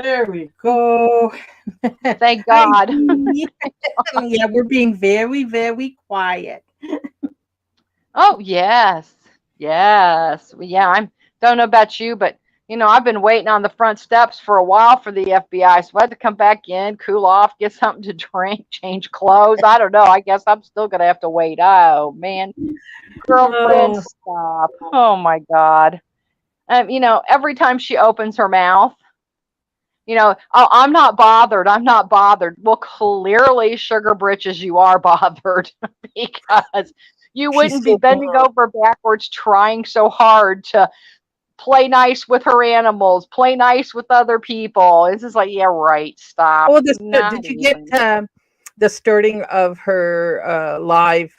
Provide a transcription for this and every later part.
There we go. Thank Hi, God. Dee. Yeah, we're being very, very quiet. Oh, yes. Yes. Well, yeah, I don't know about you, but I've been waiting on the front steps for a while for the FBI. So I had to come back in, cool off, get something to drink, change clothes. I don't know. I guess I'm still gonna have to wait. Oh man. Girlfriend, Oh, stop. Oh my God. Every time she opens her mouth, oh, I'm not bothered. I'm not bothered. Well, clearly, Sugar Britches, you are bothered because you she's wouldn't be so bending calm. over backwards trying so hard to play nice with her animals, play nice with other people. It's just like, yeah, right. Stop. Oh, Not did you get even. the starting of her live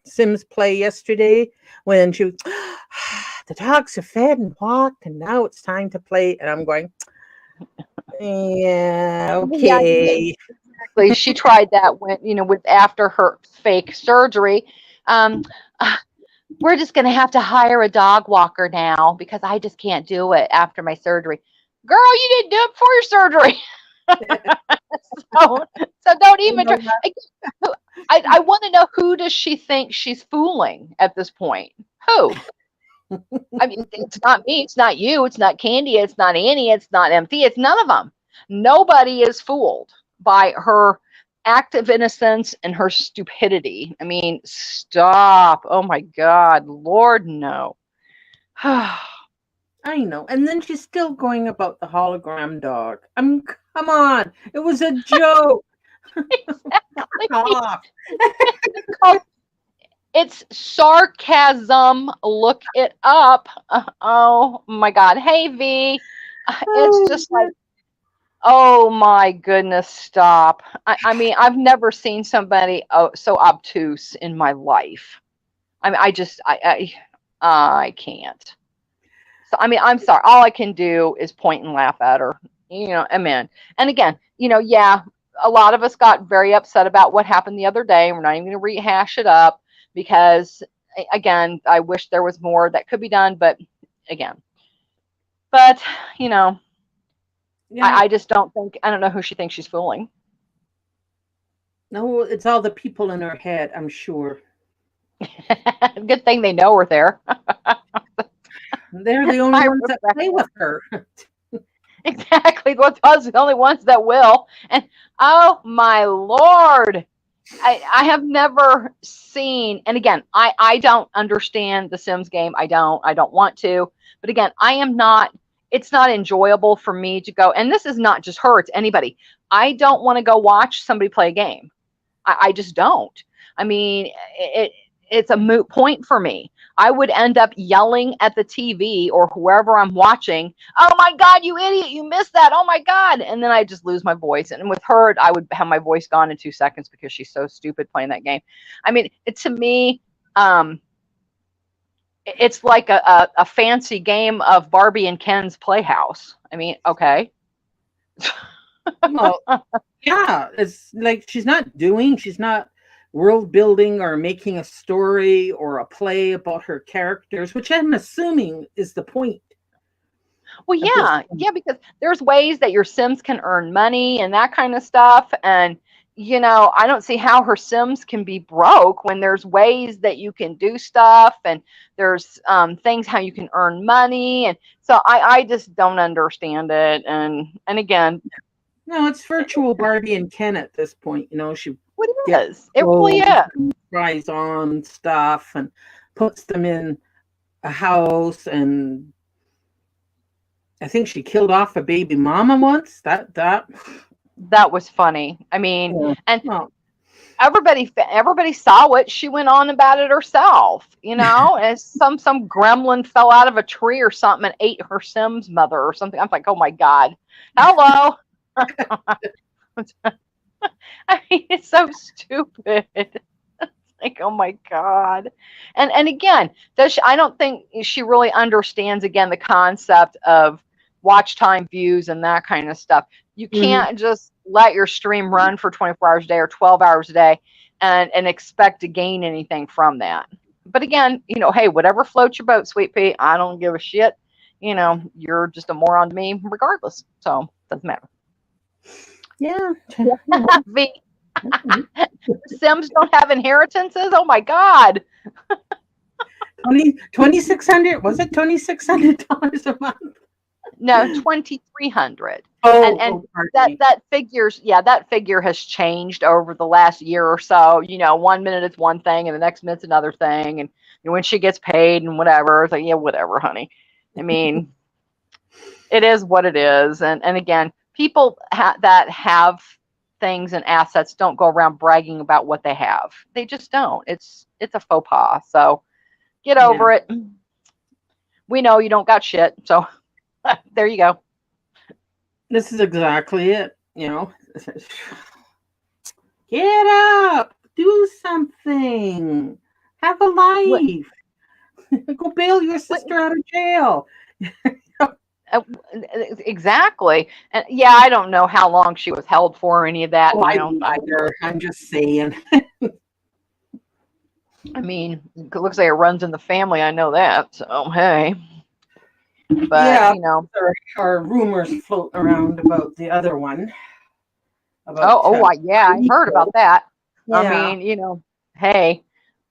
Sims play yesterday when she was, the dogs are fed and walked, and now it's time to play. And I'm going, yeah, Yeah, okay. exactly. She tried that when, with after her fake surgery. Um, we're just going to have to hire a dog walker now because I just can't do it after my surgery. Girl, you didn't do it before your surgery. so, so don't You even try. know what? I want to know, who does she think she's fooling at this point? Who? I mean, it's not me. It's not you. It's not Candy. It's not Annie. It's not MT. It's none of them. Nobody is fooled by her act of innocence and her stupidity. I mean, stop. Oh my God. Lord, no. I know. And then she's still going about the hologram dog. I mean, come on. It was a joke. Exactly. Stop. It's sarcasm. Look it up. Oh my God. Hey, V. It's Oh, just like, oh my goodness, stop. I mean, I've never seen somebody so obtuse in my life. I mean, I can't. So, I mean, I'm sorry. All I can do is point and laugh at her. Amen. And again, yeah, a lot of us got very upset about what happened the other day. We're not even going to rehash it up because, again, I wish there was more that could be done. But again, but, you know, yeah. I just don't think, I don't know who she thinks she's fooling. No, it's all the people in her head, I'm sure. Good thing they know we're there. They're the only Hi, ones that play Rebecca. with her. Exactly. What those are the only ones that will. And oh my Lord. I have never seen, and again, I don't understand the Sims game. I don't want to. But again, I am not, it's not enjoyable for me to go, and this is not just her, it's anybody. I don't want to go watch somebody play a game. I just don't. I mean, it's a moot point for me. I would end up yelling at the TV or whoever I'm watching, "Oh my God, you idiot, you missed that. Oh my God." And then I just lose my voice. And with her, I would have my voice gone in 2 seconds because she's so stupid playing that game. I mean, to me, um, it's like a fancy game of Barbie and Ken's Playhouse. I mean, okay. Well, yeah, it's like she's not world building or making a story or a play about her characters, which I'm assuming is the point Well, of this. yeah, yeah, because there's ways that your Sims can earn money and that kind of stuff. And, I don't see how her Sims can be broke when there's ways that you can do stuff and there's things how you can earn money. And so I just don't understand it. And again, No, it's virtual Barbie and Ken at this point. She what gets is it really clothes is? and tries on stuff and puts them in a house. And I think she killed off a baby mama once. That That was funny. I mean, yeah. and Well, everybody saw it. She went on about it herself, and some gremlin fell out of a tree or something and ate her Sims mother or something. I'm like, oh my God, hello. I mean, it's so stupid. Like, oh my God. And again, I don't think she really understands again the concept of watch time views and that kind of stuff. You mhm. can't just let your stream run for 24 hours a day or 12 hours a day and expect to gain anything from that. But again, hey, whatever floats your boat, sweet pea, I don't give a shit. you're just a moron to me regardless. So doesn't matter. Yeah. The Sims don't have inheritances. Oh my God. 2,600, was it $2,600 a month? No, 2,300. And Pardon that me. that figure has changed over the last year or so. 1 minute it's one thing, and the next minute's another thing. And when she gets paid and whatever, it's like, yeah, whatever, honey. I mean, it is what it is. And again, people that have things and assets don't go around bragging about what they have. They just don't. It's a faux pas. So get over it. We know you don't got shit. So there you go. This is exactly it. Get up, do something, have a What, life, go bail your sister out of jail. uh, exactly. And yeah, I don't know how long she was held for or any of that. Oh, I I don't don't know. either. I'm just saying. I mean, it looks like it runs in the family. I know that. So hey, but Yeah, there are rumors floating around about the other one. About yeah, I heard Rico. about that. I Yeah. mean, hey,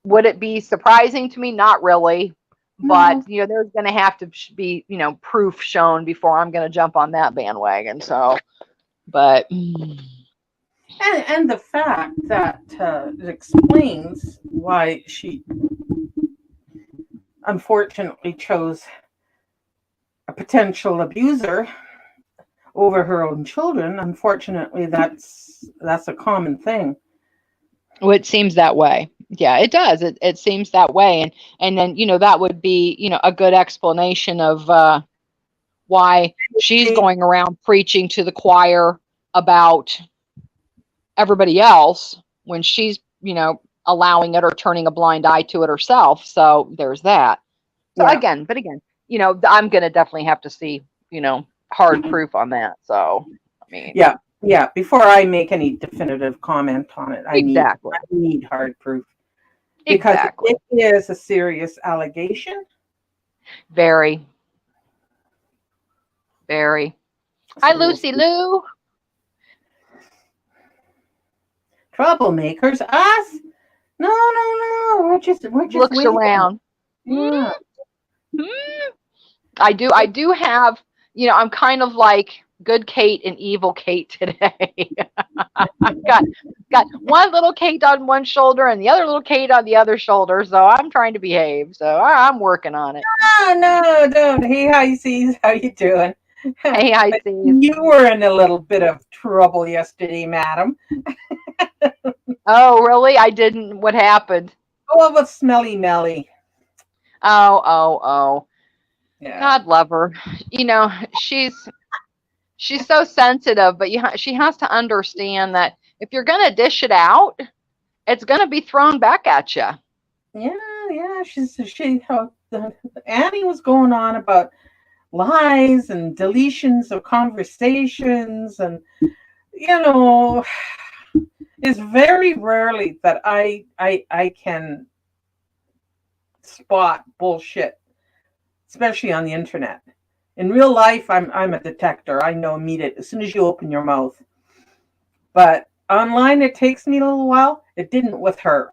would it be surprising to me? Not really. But No. there's going to have to be proof shown before I'm going to jump on that bandwagon. So, but And the fact that it explains why she unfortunately chose a potential abuser over her own children. Unfortunately, that's a common thing. well, it seems that way. Yeah, it does. It seems that way, and then that would be a good explanation of why she's going around preaching to the choir about everybody else when she's allowing it or turning a blind eye to it herself. So there's that. So Yeah. again, I'm going to definitely have to see hard proof on that. So I mean, yeah. Before I make any definitive comment on it, I need hard proof, because exactly. it is a serious allegation. Very, very. Hi, So we'll Lucy see. Lou. Troublemakers, us? No. We're just Looks waiting. around. Yeah. I do have, I'm kind of like good Kate and evil Kate today. got one little Kate on one shoulder and the other little Kate on the other shoulder, so I'm trying to behave. So I'm working on it. No, don't. Hey, hi, C's. How you doing? Hey, I But see. you were in a little bit of trouble yesterday, madam. Oh, really? I didn't. What happened? Oh, with Smelly Melly. Oh. Yeah. God love her. She's so sensitive, but she has to understand that if you're gonna dish it out, it's gonna be thrown back at you. Yeah. Annie was going on about lies and deletions of conversations, and it's very rarely that I can spot bullshit, especially on the internet. In real life, I'm a detector. I know immediately as soon as you open your mouth. But online, it takes me a little while. It didn't with her.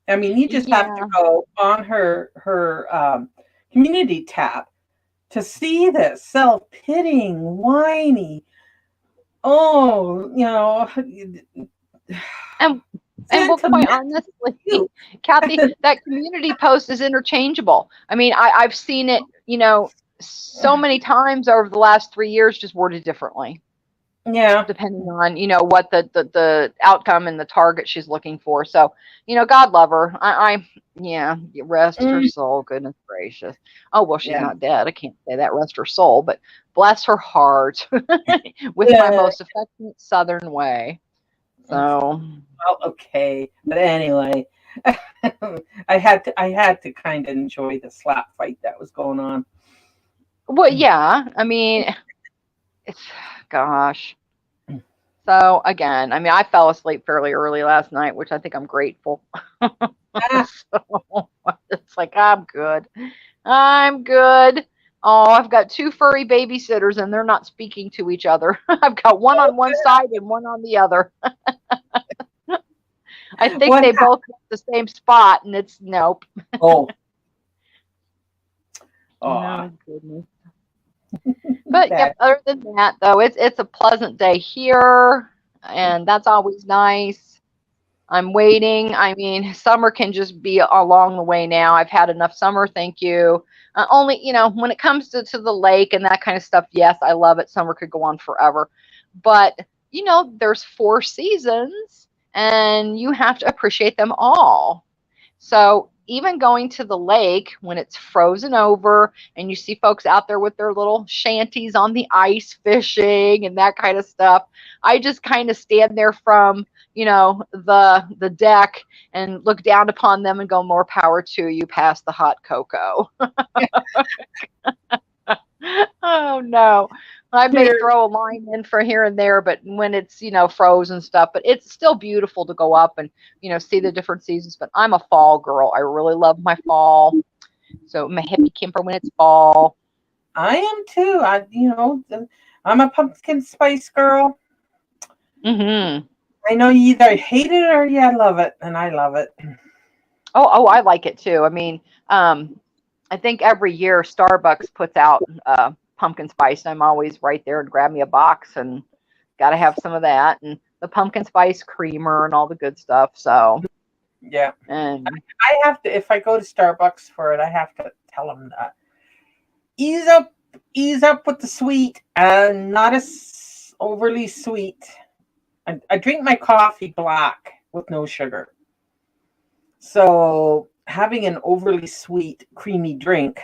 I mean, you just have to Yeah. go on her community tab to see this self-pitying, whiny. Oh, And well, quite honestly, Kathy, that community post is interchangeable. I mean, I've seen it, so many times over the last 3 years, just worded differently. Yeah. Depending on, what the outcome and the target she's looking for. So, God love her. Yeah, rest her soul. Goodness gracious. Oh, well, she's not dead. I can't say that, rest her soul, but bless her heart with my most affectionate Southern way. So, well, okay. But anyway, I had to kind of enjoy the slap fight that was going on. well, yeah, I mean, gosh. So again, I mean, I fell asleep fairly early last night, which I think I'm grateful. So it's like I'm good. Oh, I've got two furry babysitters and they're not speaking to each other. I've got one on one side and one on the other. I think What they both got the same spot and it's nope. Oh, aw, No goodness. But that yep, other than that though, it's a pleasant day here and that's always nice. I'm waiting. I mean, summer can just be along the way now. I've had enough summer, thank you. Only, when it comes to the lake and that kind of stuff, yes, I love it. Summer could go on forever. But, there's four seasons and you have to appreciate them all. So even going to the lake when it's frozen over and you see folks out there with their little shanties on the ice fishing and that kind of stuff, I just kind of stand there from, the deck and look down upon them and go, more power to you, past the hot cocoa. Oh no. I may there. throw a line in for here and there, but when it's, frozen stuff, but it's still beautiful to go up and, see the different seasons. But I'm a fall girl. I really love my fall. So I'm a hippie camper when it's fall. I am too. I'm a pumpkin spice girl. Hmm. I know you either hate it or you love it, and I love it. Oh, I like it too. I mean, I think every year Starbucks puts out pumpkin spice, and I'm always right there and grab me a box and got to have some of that and the pumpkin spice creamer and all the good stuff. So, Yeah. and I have to, if I go to Starbucks for it, I have to tell them that ease up, ease up with the sweet, and not as overly sweet. I drink my coffee black with no sugar. So having an overly sweet, creamy drink,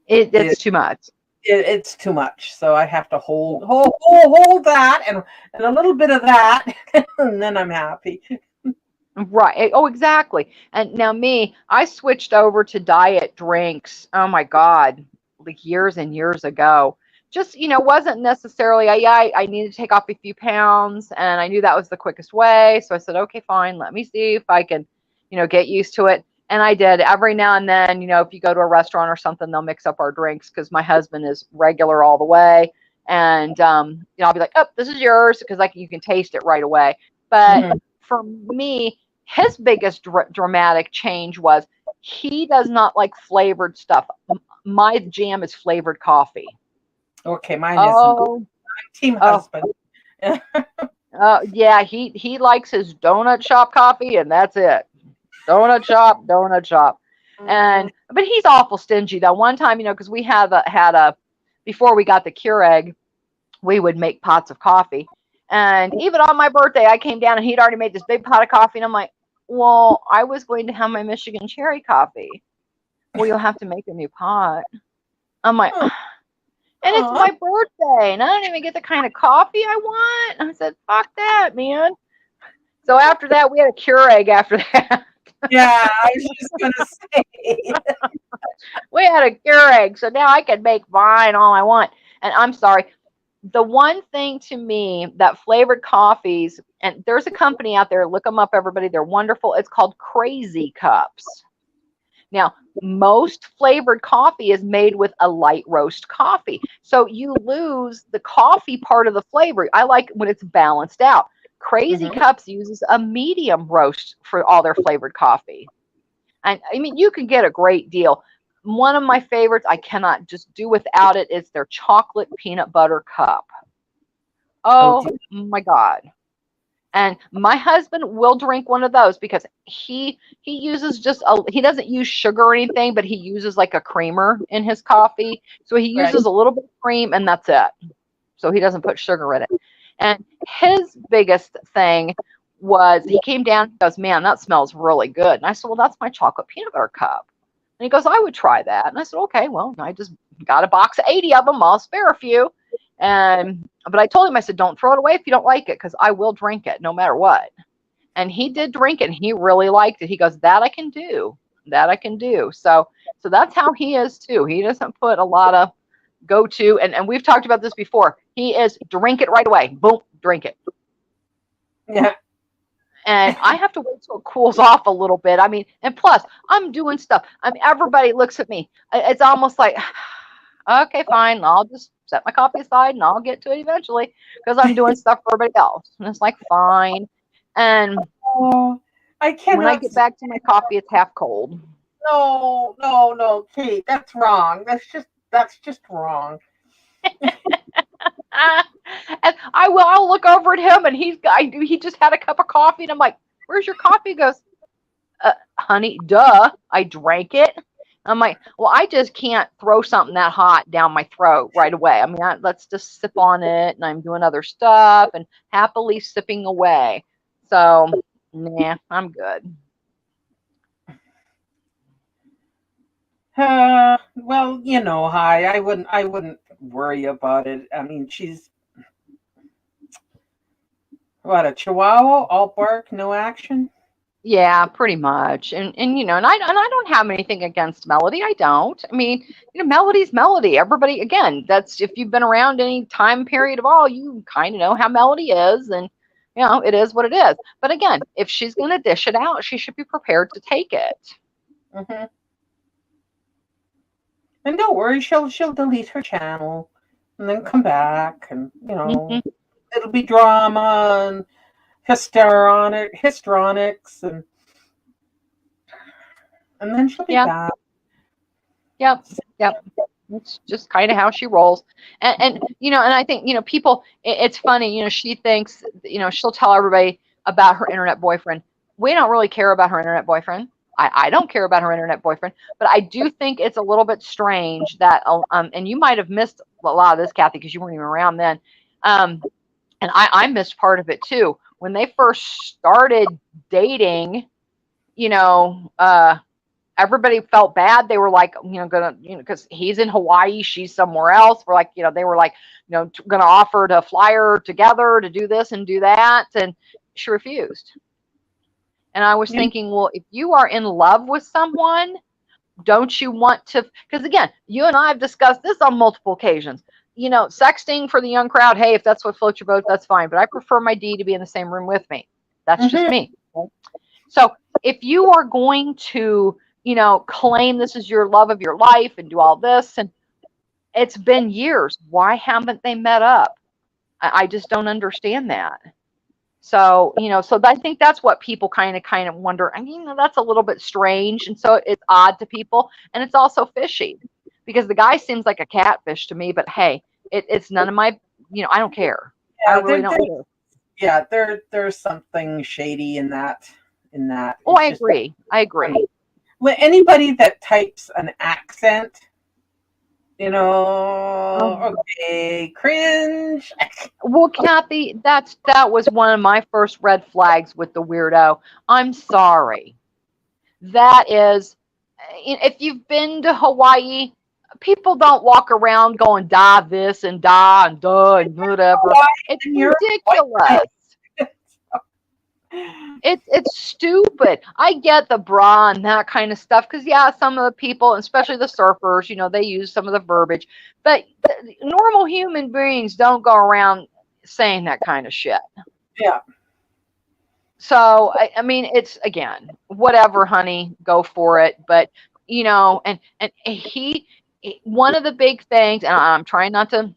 it's it, too much. it's too much. So I have to hold that and a little bit of that, and then I'm happy. Right. Oh, exactly. And now me, I switched over to diet drinks. Oh my God, like years and years ago. Just, wasn't necessarily, I needed to take off a few pounds and I knew that was the quickest way. So I said, okay, fine. Let me see if I can, get used to it. And I did. Every now and then, if you go to a restaurant or something, they'll mix up our drinks because my husband is regular all the way. And, I'll be like, oh, this is yours because like you can taste it right away. But Mhm. for me, his biggest dramatic change was he does not like flavored stuff. My jam is flavored coffee. Okay, mine isn't. Oh, Team oh, husband. yeah. He likes his donut shop coffee, and that's it. Donut shop, donut shop. Mm, And but he's awful stingy though. One time, because we had a before we got the Keurig, we would make pots of coffee. And even on my birthday, I came down and he'd already made this big pot of coffee. And I'm like, well, I was going to have my Michigan cherry coffee. Well, you'll have to make a new pot. I'm like, oh, and it's aw. my birthday and I don't even get the kind of coffee I want. I said, fuck that, man. So after that, we had a Keurig after that. Yeah, I was just gonna say. We had a Keurig. So now I can make mine all I want. And I'm sorry, the one thing to me that flavored coffees, and there's a company out there, look them up, everybody. They're wonderful. It's called Crazy Cups. Now, most flavored coffee is made with a light roast coffee. So you lose the coffee part of the flavor. I like when it's balanced out. Crazy Mhm. Cups uses a medium roast for all their flavored coffee. And I mean, you can get a great deal. One of my favorites, I cannot just do without it, is their chocolate peanut butter cup. Oh, dear. Oh my God. And my husband will drink one of those because he uses he doesn't use sugar or anything, but he uses like a creamer in his coffee. So he Right. uses a little bit of cream and that's it. So he doesn't put sugar in it. And his biggest thing was he came down, he goes, man, that smells really good. And I said, well, that's my chocolate peanut butter cup. And he goes, I would try that. And I said, okay, well, I just got a box of 80 of them. I'll spare a few. But I told him, I said, don't throw it away if you don't like it, because I will drink it no matter what. And he did drink it and he really liked it. He goes, that I can do. That I can do. So that's how he is too. He doesn't put a lot of go to, and we've talked about this before. He is drink it right away. Boom, drink it. Yeah. And I have to wait till it cools off a little bit. I mean, and plus, I'm doing stuff. I mean, everybody looks at me. It's almost like Okay, fine. I'll just set my coffee aside and I'll get to it eventually because I'm doing stuff for everybody else. And it's like, fine. And Oh, I when I cannot. get back to my coffee, it's half cold. No, no, no, Kate, that's wrong. That's just wrong. Ah, and I'll look over at him and he just had a cup of coffee and I'm like, where's your coffee? He goes, honey, duh, I drank it. I'm like, well, I just can't throw something that hot down my throat right away. I mean, let's just sip on it, and I'm doing other stuff and happily sipping away. So, nah, I'm good. Well, hi. I wouldn't worry about it. I mean, she's what, a chihuahua, all bark, no action. Yeah, pretty much. And and I don't have anything against Melody. I don't. I mean, Melody's Melody. Everybody, again, that's if you've been around any time period of all, you kind of know how Melody is, and it is what it is. But again, if she's going to dish it out, she should be prepared to take it. Hmm. And don't worry, she'll delete her channel and then come back, and Hmm. it'll be drama and histrionics, and then she'll be Yeah. back. Yep. Yep. It's just kind of how she rolls. And I think, people, it's funny, she thinks, she'll tell everybody about her internet boyfriend. We don't really care about her internet boyfriend. I don't care about her internet boyfriend, but I do think it's a little bit strange that, and you might have missed a lot of this, Kathy, because you weren't even around then. And I missed part of it too. When they first started dating, you know, uh, everybody felt bad. They were like, gonna, because he's in Hawaii, she's somewhere else. We're like, they were like, gonna offer to fly her together to do this and do that, and she refused. And I was Yeah. thinking, well, if you are in love with someone, don't you want to? Because again, you and I have discussed this on multiple occasions. Sexting for the young crowd. Hey, if that's what floats your boat, that's fine. But I prefer my D to be in the same room with me. That's just Hmm. me. So if you are going to, claim this is your love of your life and do all this, and it's been years, why haven't they met up? I just don't understand that. So, so I think that's what people kind of wonder. I mean, that's a little bit strange. And so it's odd to people. And it's also fishy because the guy seems like a catfish to me, but hey, it's none of my, I don't care. I Yeah, really don't care. there's something shady in that. Oh, It's I just agree. I agree. anybody that types an accent, Oh. okay, cringe. Well, Kathy, that was one of my first red flags with the weirdo. I'm sorry. That is, if you've been to Hawaii, people don't walk around going da this and da and duh and whatever. Why? It's And you're white. ridiculous. It's stupid. I get the bra and that kind of stuff because yeah, some of the people, especially the surfers, they use some of the verbiage, but normal human beings don't go around saying that kind of shit. Yeah. So I mean, it's again, whatever, honey, go for it. But and one of the big things, and I'm trying not to,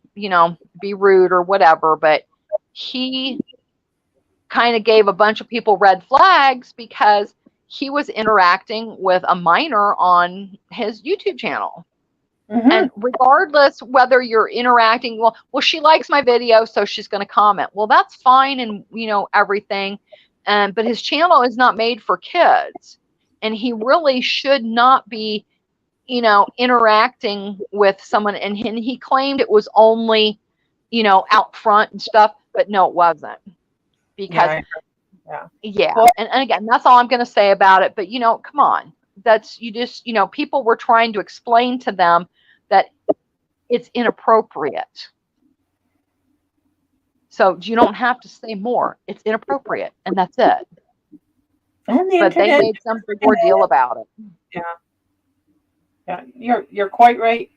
be rude or whatever, but he kind of gave a bunch of people red flags because he was interacting with a minor on his YouTube channel. Hmm. And regardless whether you're interacting, well, she likes my video, so she's going to comment. Well, that's fine, and everything. But his channel is not made for kids, and he really should not be, interacting with someone. And he claimed it was only, out front and stuff, but no, it wasn't because Yeah. Yeah. yeah. Well, And again, that's all I'm going to say about it. But come on, that's you just people were trying to explain to them that it's inappropriate. So you don't have to say more. It's inappropriate, and that's it. and the But they internet. made some big ordeal about it. Yeah. Yeah. You're quite right.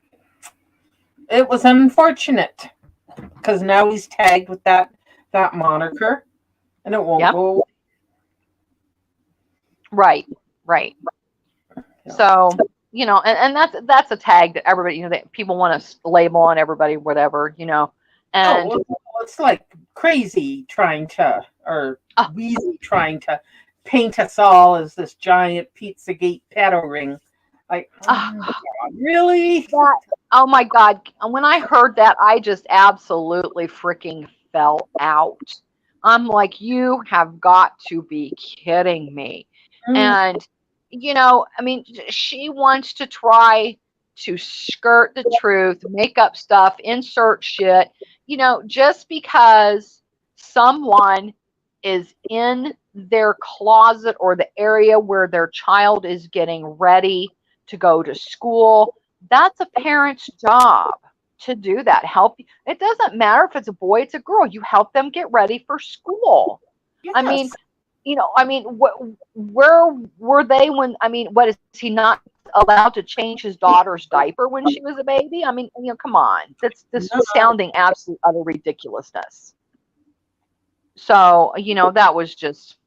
It was unfortunate because now he's tagged with that moniker, and it won't Yep. go away. Right. Right. Yeah. So, and that's a tag that everybody, that people want to label on everybody, whatever, and Oh, well, it's like crazy trying to, or uh, Wheezy trying to paint us all as this giant Pizzagate pedo ring. Like, oh uh, my God, really? that, oh my God, when I heard that, I just absolutely freaking fell out. I'm like, you have got to be kidding me. Mm, And, I mean, she wants to try to skirt the truth, make up stuff, insert shit, just because someone is in their closet or the area where their child is getting ready to go to school. That's a parent's job to do that. Help. It doesn't matter if it's a boy, it's a girl. You help them get ready for school. I mean, yes. where were they when, what, is he not allowed to change his daughter's diaper when she was a baby? I mean, come on. This No, was sounding absolute utter ridiculousness. So, that was just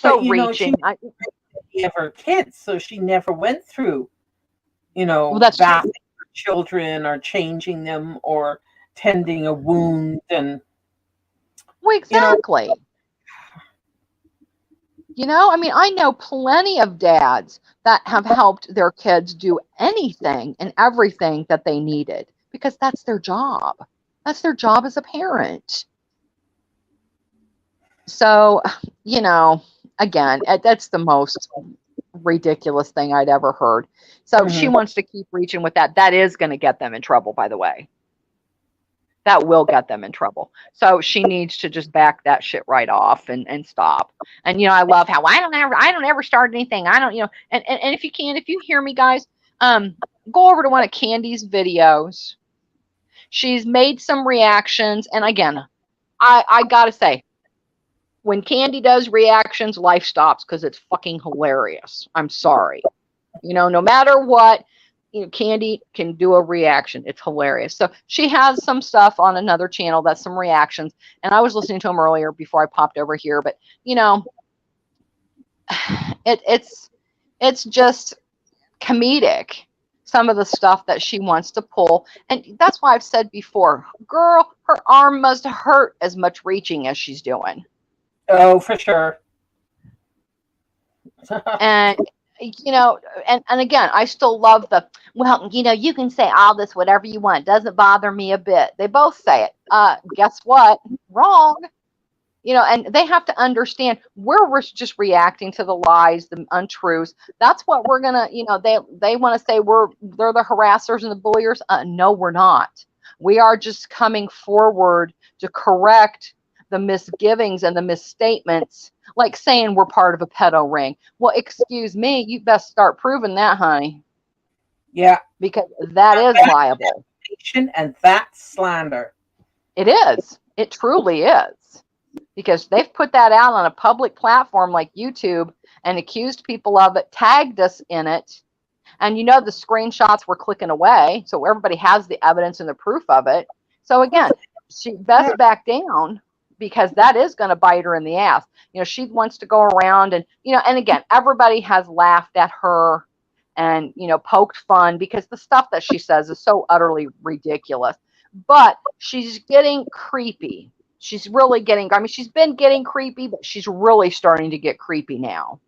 but so she reaching. of her kids, so she never went through, Well, that's true. bathing her children or changing them or tending a wound, and Well, you know, exactly. I know plenty of dads that have helped their kids do anything and everything that they needed because that's their job. That's their job as a parent. So, again, that's the most ridiculous thing I'd ever heard. So she mhm. wants to keep reaching with that. That is going to get them in trouble, by the way. That will get them in trouble. So she needs to just back that shit right off and stop. And I love how I don't ever start anything. I don't, and if you hear me, guys, go over to one of Candy's videos. She's made some reactions, and again, I gotta say, when Candy does reactions, life stops because it's fucking hilarious. I'm sorry. No matter what, Candy can do a reaction. It's hilarious. So she has some stuff on another channel that's some reactions. And I was listening to them earlier before I popped over here, but it's just comedic, some of the stuff that she wants to pull. And that's why I've said before, girl, her arm must hurt as much reaching as she's doing. Oh, for sure. And and again, I still love you can say all this whatever you want, it doesn't bother me a bit. They both say it. Guess what? Wrong. And they have to understand we're just reacting to the lies, the untruths. That's what we're gonna, they want to say they're the harassers and the bulliers. No, we're not. We are just coming forward to correct the misgivings and the misstatements, like saying we're part of a pedo ring. Well, excuse me, you best start proving that, honey, Yeah, because that is liable. and that's slander. It is. It truly is. Because they've put that out on a public platform like YouTube and accused people of it, tagged us in it. And the screenshots were clicking away. So everybody has the evidence and the proof of it. So again, she best back down because that is going to bite her in the ass. She wants to go around and, and again, everybody has laughed at her and, poked fun because the stuff that she says is so utterly ridiculous. But she's getting creepy. She's really getting, she's been getting creepy, but she's really starting to get creepy now.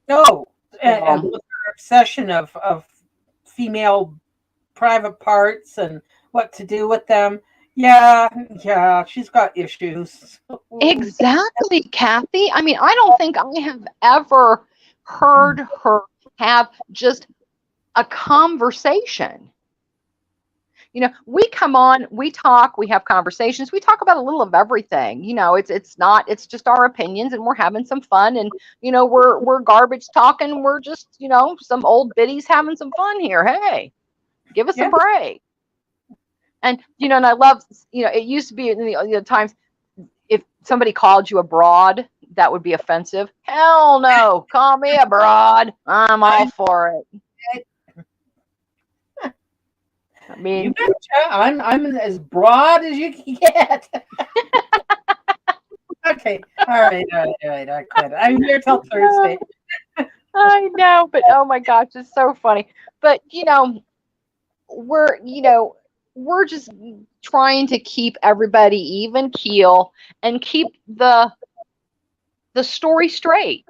No, and with her obsession of female private parts and what to do with them. Yeah, she's got issues. Exactly, Kathy. I don't think I have ever heard her have just a conversation. We come on, we talk, we have conversations, we talk about a little of everything. It's just our opinions, and we're having some fun, and we're garbage talking. We're just some old biddies having some fun here. Hey, give us a break. And and I love it used to be in the times if somebody called you a broad, that would be offensive. Hell no, call me a broad. I'm all for it. You betcha. I'm as broad as you can get. Okay. All right. I quit. I'm here till Thursday. I know, but oh my gosh, it's so funny. But we're we're just trying to keep everybody even keel and keep the story straight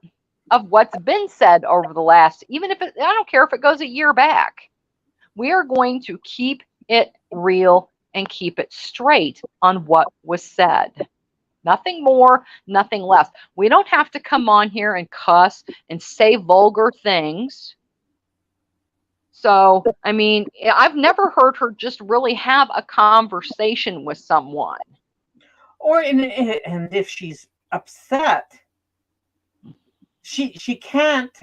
of what's been said over the last, even if I don't care if it goes a year back. We are going to keep it real and keep it straight on what was said. Nothing more, nothing less. We don't have to come on here and cuss and say vulgar things. So, I mean, I've never heard her just really have a conversation with someone. And if she's upset, she can't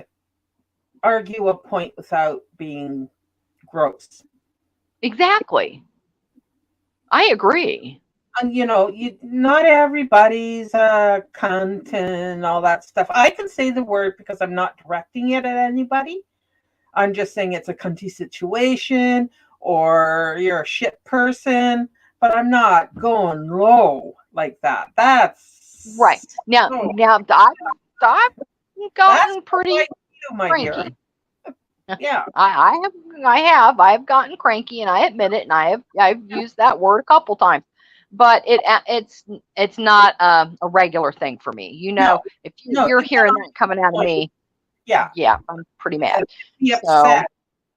argue a point without being gross. Exactly. I agree. And not everybody's a cunt and all that stuff. I can say the word because I'm not directing it at anybody. I'm just saying it's a cunty situation or you're a shit person, but I'm not going low like that. Right. Now, Oh, I've that's gotten pretty like you, my dear. cranky. Yeah. I've gotten cranky, and I admit it, and I've used that word a couple times, but it's not a regular thing for me. No, If no, you're you get hearing on that coming out of point. me, Yeah. yeah, I'm pretty mad. Be So upset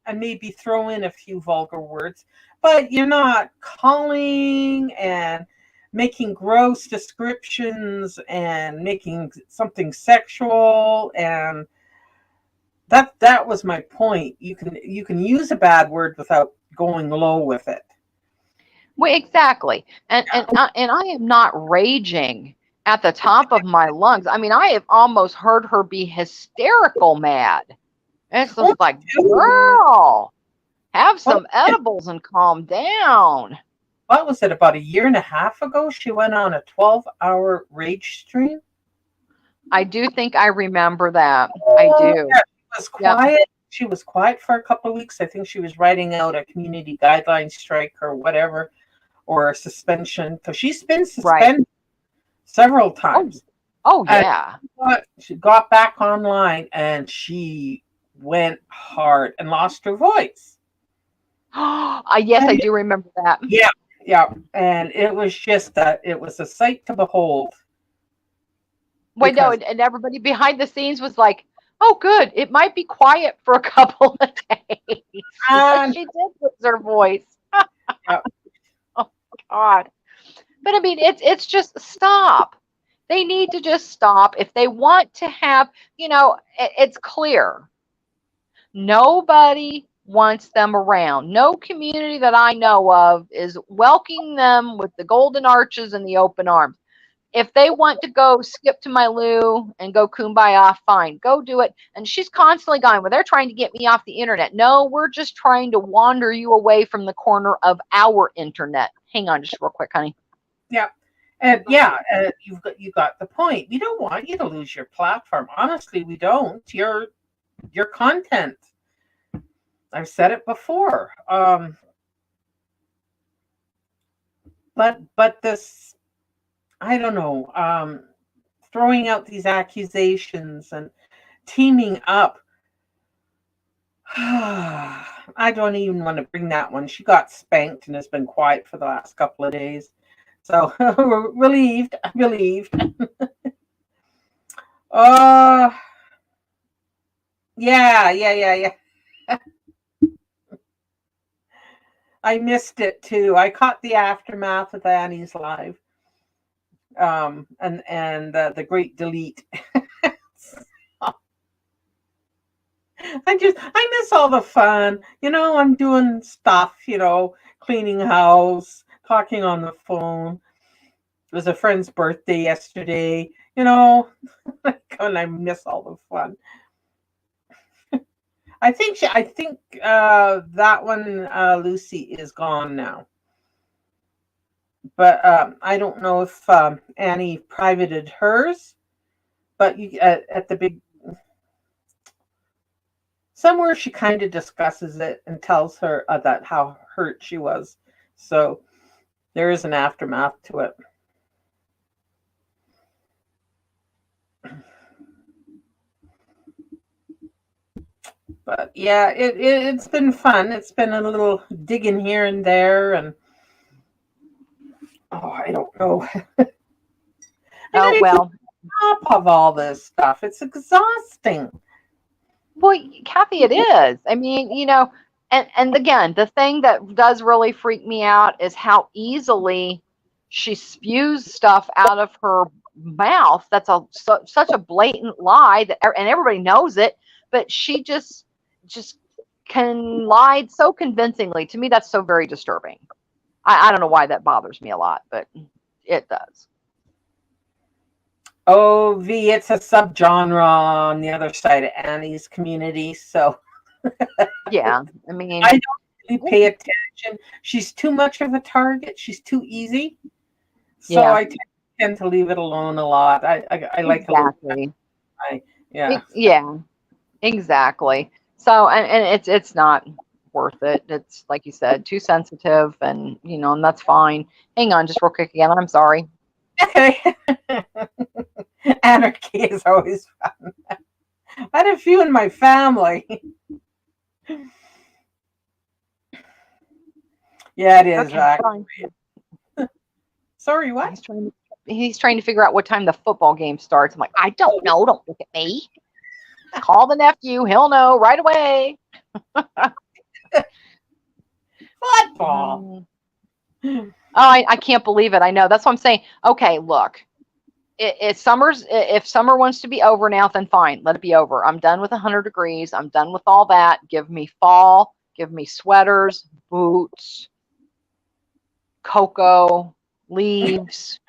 and maybe throw in a few vulgar words, but you're not calling and making gross descriptions and making something sexual, and that was my point. You can use a bad word without going low with it. well, exactly, and I am not raging at the top of my lungs. I mean, I have almost heard her be hysterical mad. And it's Oh, just like, dude, girl, have what, some edibles and calm down. what was it, about a year and a half ago? She went on a 12-hour rage stream. I do think I remember that. I Oh, do. yeah, she was Yep. quiet. She was quiet for a couple of weeks. I think she was writing out a community guideline strike or whatever, or a suspension, because she's been Right. suspended several Oh, times. oh And yeah. she got back online and she went hard and lost her voice. Yes, I And do remember that. yeah, yeah. And it was a sight to behold Wait, no, because and everybody behind the scenes was like, "Oh, good. It might be quiet for a couple of days." Because and she did lose her voice. yeah, Oh God. But I mean, it's just stop. They need to just stop if they want to have. It's clear. Nobody wants them around. No community that I know of is welcoming them with the golden arches and the open arms. If they want to go skip to my loo and go kumbaya, fine, go do it. And she's constantly going, well, they're trying to get me off the internet. No, we're just trying to wander you away from the corner of our internet. Hang on just real quick, honey. yeah. And yeah, you got the point. We don't want you to lose your platform. Honestly, we don't. Your content. I've said it before. But this, I don't know. Throwing out these accusations and teaming up. I don't even want to bring that one. She got spanked and has been quiet for the last couple of days. So we're relieved. Relieved. Uh yeah. I missed it too. I caught the aftermath of Annie's live. And the great delete. I miss all the fun. I'm doing stuff, cleaning house, talking on the phone. It was a friend's birthday yesterday, and I miss all the fun. I think that one, Lucy, is gone now. But I don't know if Annie privated hers, but at the big somewhere she kind of discusses it and tells her that how hurt she was. So there is an aftermath to it. But yeah, it's been fun. It's been a little digging here and there, and oh, I don't know. I Oh, gotta keep well, on top of all this stuff. It's exhausting. well, Kathy, it is. I mean, and again, the thing that does really freak me out is how easily she spews stuff out of her mouth. That's such a blatant lie that, and everybody knows it, but she just can lie so convincingly. To me, that's so very disturbing. I don't know why that bothers me a lot, but it does. Oh, V, it's a subgenre on the other side of Annie's community, so Yeah, I mean, I don't really pay attention. She's too much of a target. She's too easy, so yeah, I tend to leave it alone a lot. I like a little. exactly. Yeah. Yeah, exactly. So, and it's not worth it. It's like you said, too sensitive, and and that's fine. Hang on, just real quick again. I'm sorry. Okay. Anarchy is always fun. I had a few in my family. Yeah, it is. Okay, fine. Sorry, what? He's trying to figure out what time the football game starts. I'm like, I don't know. Don't look at me. Call the nephew. He'll know right away. Football. Oh, I can't believe it. I know. That's what I'm saying. Okay, look. If summer wants to be over now, then fine, let it be over. I'm done with 100 degrees. I'm done with all that. Give me fall. Give me sweaters, boots, cocoa, leaves,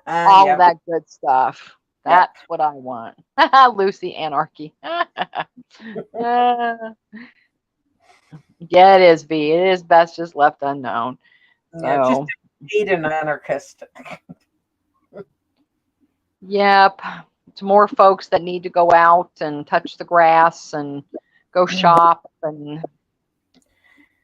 all Yeah. of that good stuff. Yeah. That's what I want. Lucy, anarchy. Yeah, it is, V. It is best just left unknown. Yeah. Just So, hate an anarchist. yep. It's more folks that need to go out and touch the grass and go shop and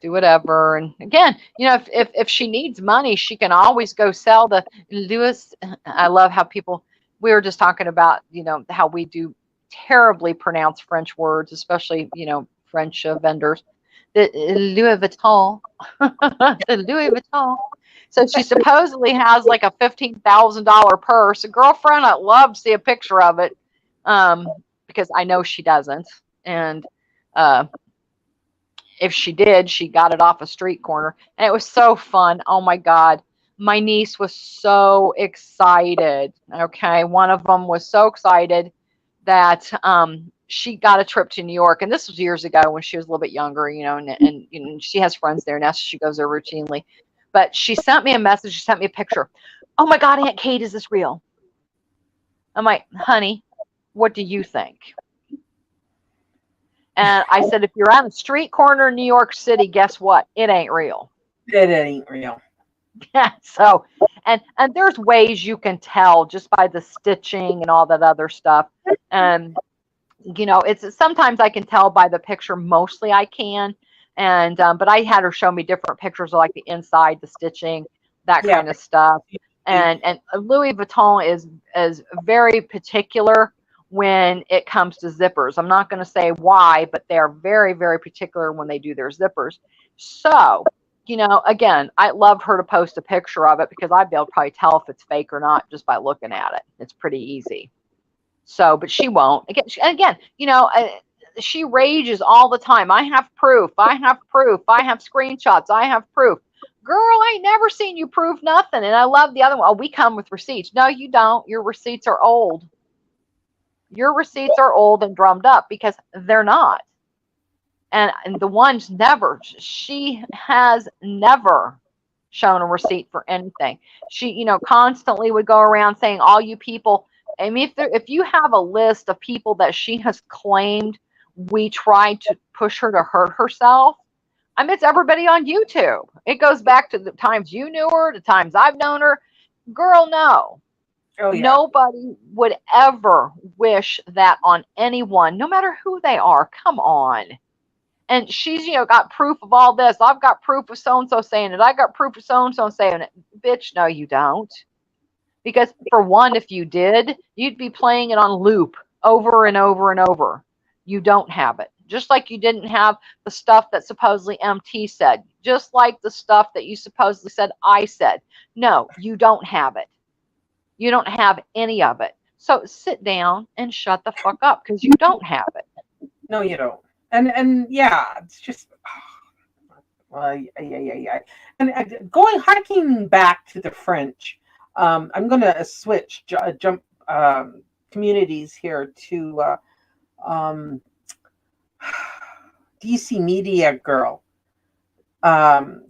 do whatever. And again, if she needs money, she can always go sell the Lewis. I love how people, we were just talking about, how we do terribly pronounce French words, especially, French vendors. The Louis Vuitton, the Louis Vuitton. So she supposedly has like a $15,000 purse. A girlfriend, I'd love to see a picture of it, because I know she doesn't. And uh, if she did, she got it off a street corner. And it was so fun. Oh my God. My niece was so excited. Okay. One of them was so excited that she got a trip to New York. And this was years ago when she was a little bit younger, and she has friends there now, so she goes there routinely. But she sent me a message. She sent me a picture. Oh my God, Aunt Kate, is this real? I'm like, honey, what do you think? And I said, if you're on a street corner in New York City, guess what? It ain't real. It ain't real. Yeah. So, and there's ways you can tell just by the stitching and all that other stuff. And it's sometimes I can tell by the picture. Mostly I can. And but I had her show me different pictures of like the inside, the stitching, that Yeah. kind of stuff. And Louis Vuitton is very particular when it comes to zippers. I'm not going to say why, but they're very, very particular when they do their zippers. So, again, I love her to post a picture of it because I'd be able to probably tell if it's fake or not just by looking at it. It's pretty easy. So, but she won't. Again, she rages all the time. I have proof. I have proof. I have screenshots. I have proof. Girl, I ain't never seen you prove nothing. And I love the other one. Oh, we come with receipts. No, you don't. Your receipts are old. Your receipts are old and drummed up because they're not. And the ones she has never shown a receipt for anything. She, constantly would go around saying, all you people, I mean, if you have a list of people that she has claimed we tried to push her to hurt herself, I mean, it's everybody on YouTube. It goes back to the times you knew her, the times I've known her. Girl, no. Oh, yeah. Nobody would ever wish that on anyone, no matter who they are. Come on. And she's, got proof of all this. I've got proof of so-and-so saying it. I got proof of so-and-so saying it. Bitch, no, you don't. Because for one, if you did, you'd be playing it on loop over and over and over. You don't have it. Just like you didn't have the stuff that supposedly MT said, just like the stuff that you supposedly said I said. No, you don't have it. You don't have any of it. So sit down and shut the fuck up, because you don't have it. No, you don't. And yeah, it's just yeah. And going hiking back to the French, I'm going to switch jump communities here to um, DC Media Girl,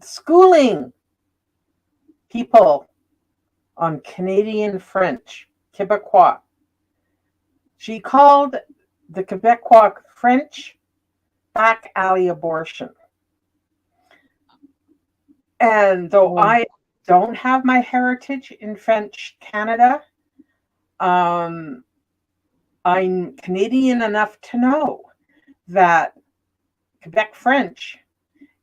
schooling people on Canadian French, Quebecois. She called the Quebecois French back alley abortion. And though I don't have my heritage in French Canada, I'm Canadian enough to know that Quebec French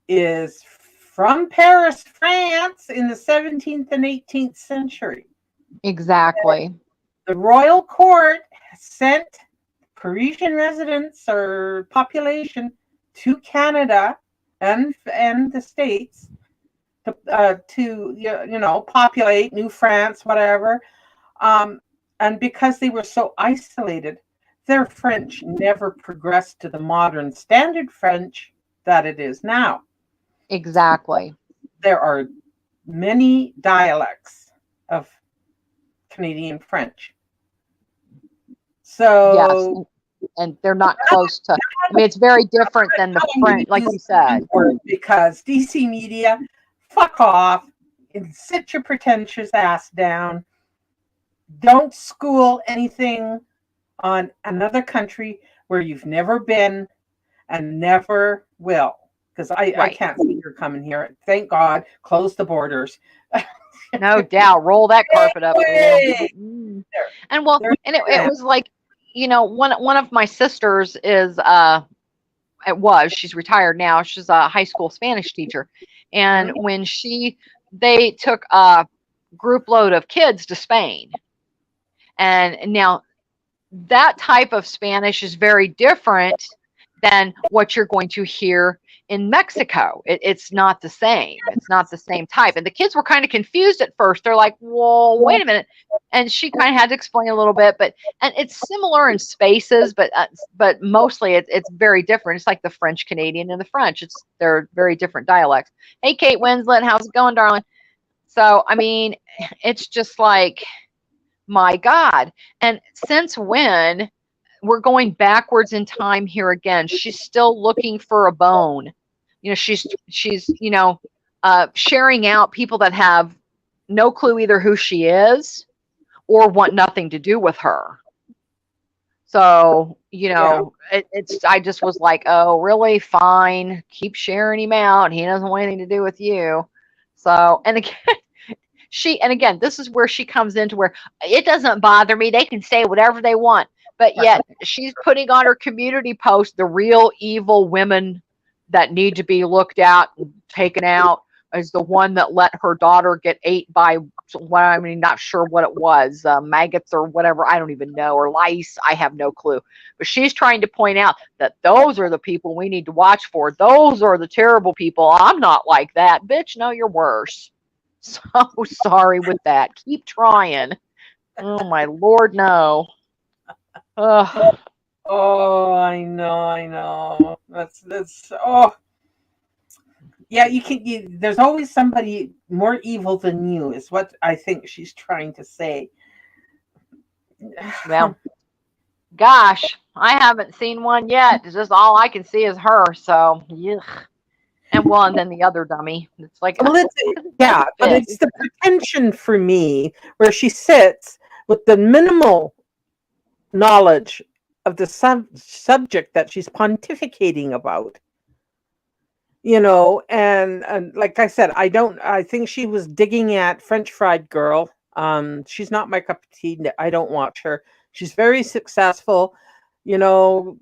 is from Paris, France in the 17th and 18th century. Exactly. And the royal court sent Parisian residents or population to Canada and the States to populate New France, whatever. And because they were so isolated, their French never progressed to the modern standard French that it is now. Exactly. There are many dialects of Canadian French. So yes, and they're not close to. I mean, it's very different than the French, like you said. Because DC Media, fuck off and sit your pretentious ass down. Don't school anything on another country where you've never been and never will. Because I can't see you're coming here. Thank God. Close the borders. No doubt. Roll that carpet up. And well, and it was like, one of my sisters is she's retired now. She's a high school Spanish teacher. And when they took a group load of kids to Spain. And now that type of Spanish is very different than what you're going to hear in Mexico. It's not the same. It's not the same type. And the kids were kind of confused at first. They're like, whoa, wait a minute. And she kind of had to explain a little bit, and it's similar in spaces, but mostly it's very different. It's like the French Canadian and the French. They're very different dialects. Hey, Kate Winslet, how's it going, darling? So, I mean, it's just like, my God. And since when? We're going backwards in time here again. She's still looking for a bone. She's sharing out people that have no clue either who she is or want nothing to do with her. So, I just was like, oh, really? Fine. Keep sharing him out. He doesn't want anything to do with you. So, and again, this is where she comes into where it doesn't bother me. They can say whatever they want. But yet she's putting on her community post the real evil women that need to be looked at and taken out is the one that let her daughter get ate by, not sure what it was, maggots or whatever. I don't even know, or lice. I have no clue. But she's trying to point out that those are the people we need to watch for. Those are the terrible people. I'm not like that. Bitch, no, you're worse. So sorry with that. Keep trying. Oh, my Lord, no. Oh, I know. That's yeah. There's always somebody more evil than you, is what I think she's trying to say. Well, gosh, I haven't seen one yet. It's just all I can see is her. So, yuck. And then the other dummy. It's like, but it's the pretension for me where she sits with the minimal knowledge of the subject that she's pontificating about, and like I said, I think she was digging at French Fried Girl. She's not my cup of tea. I don't watch her. She's very successful. I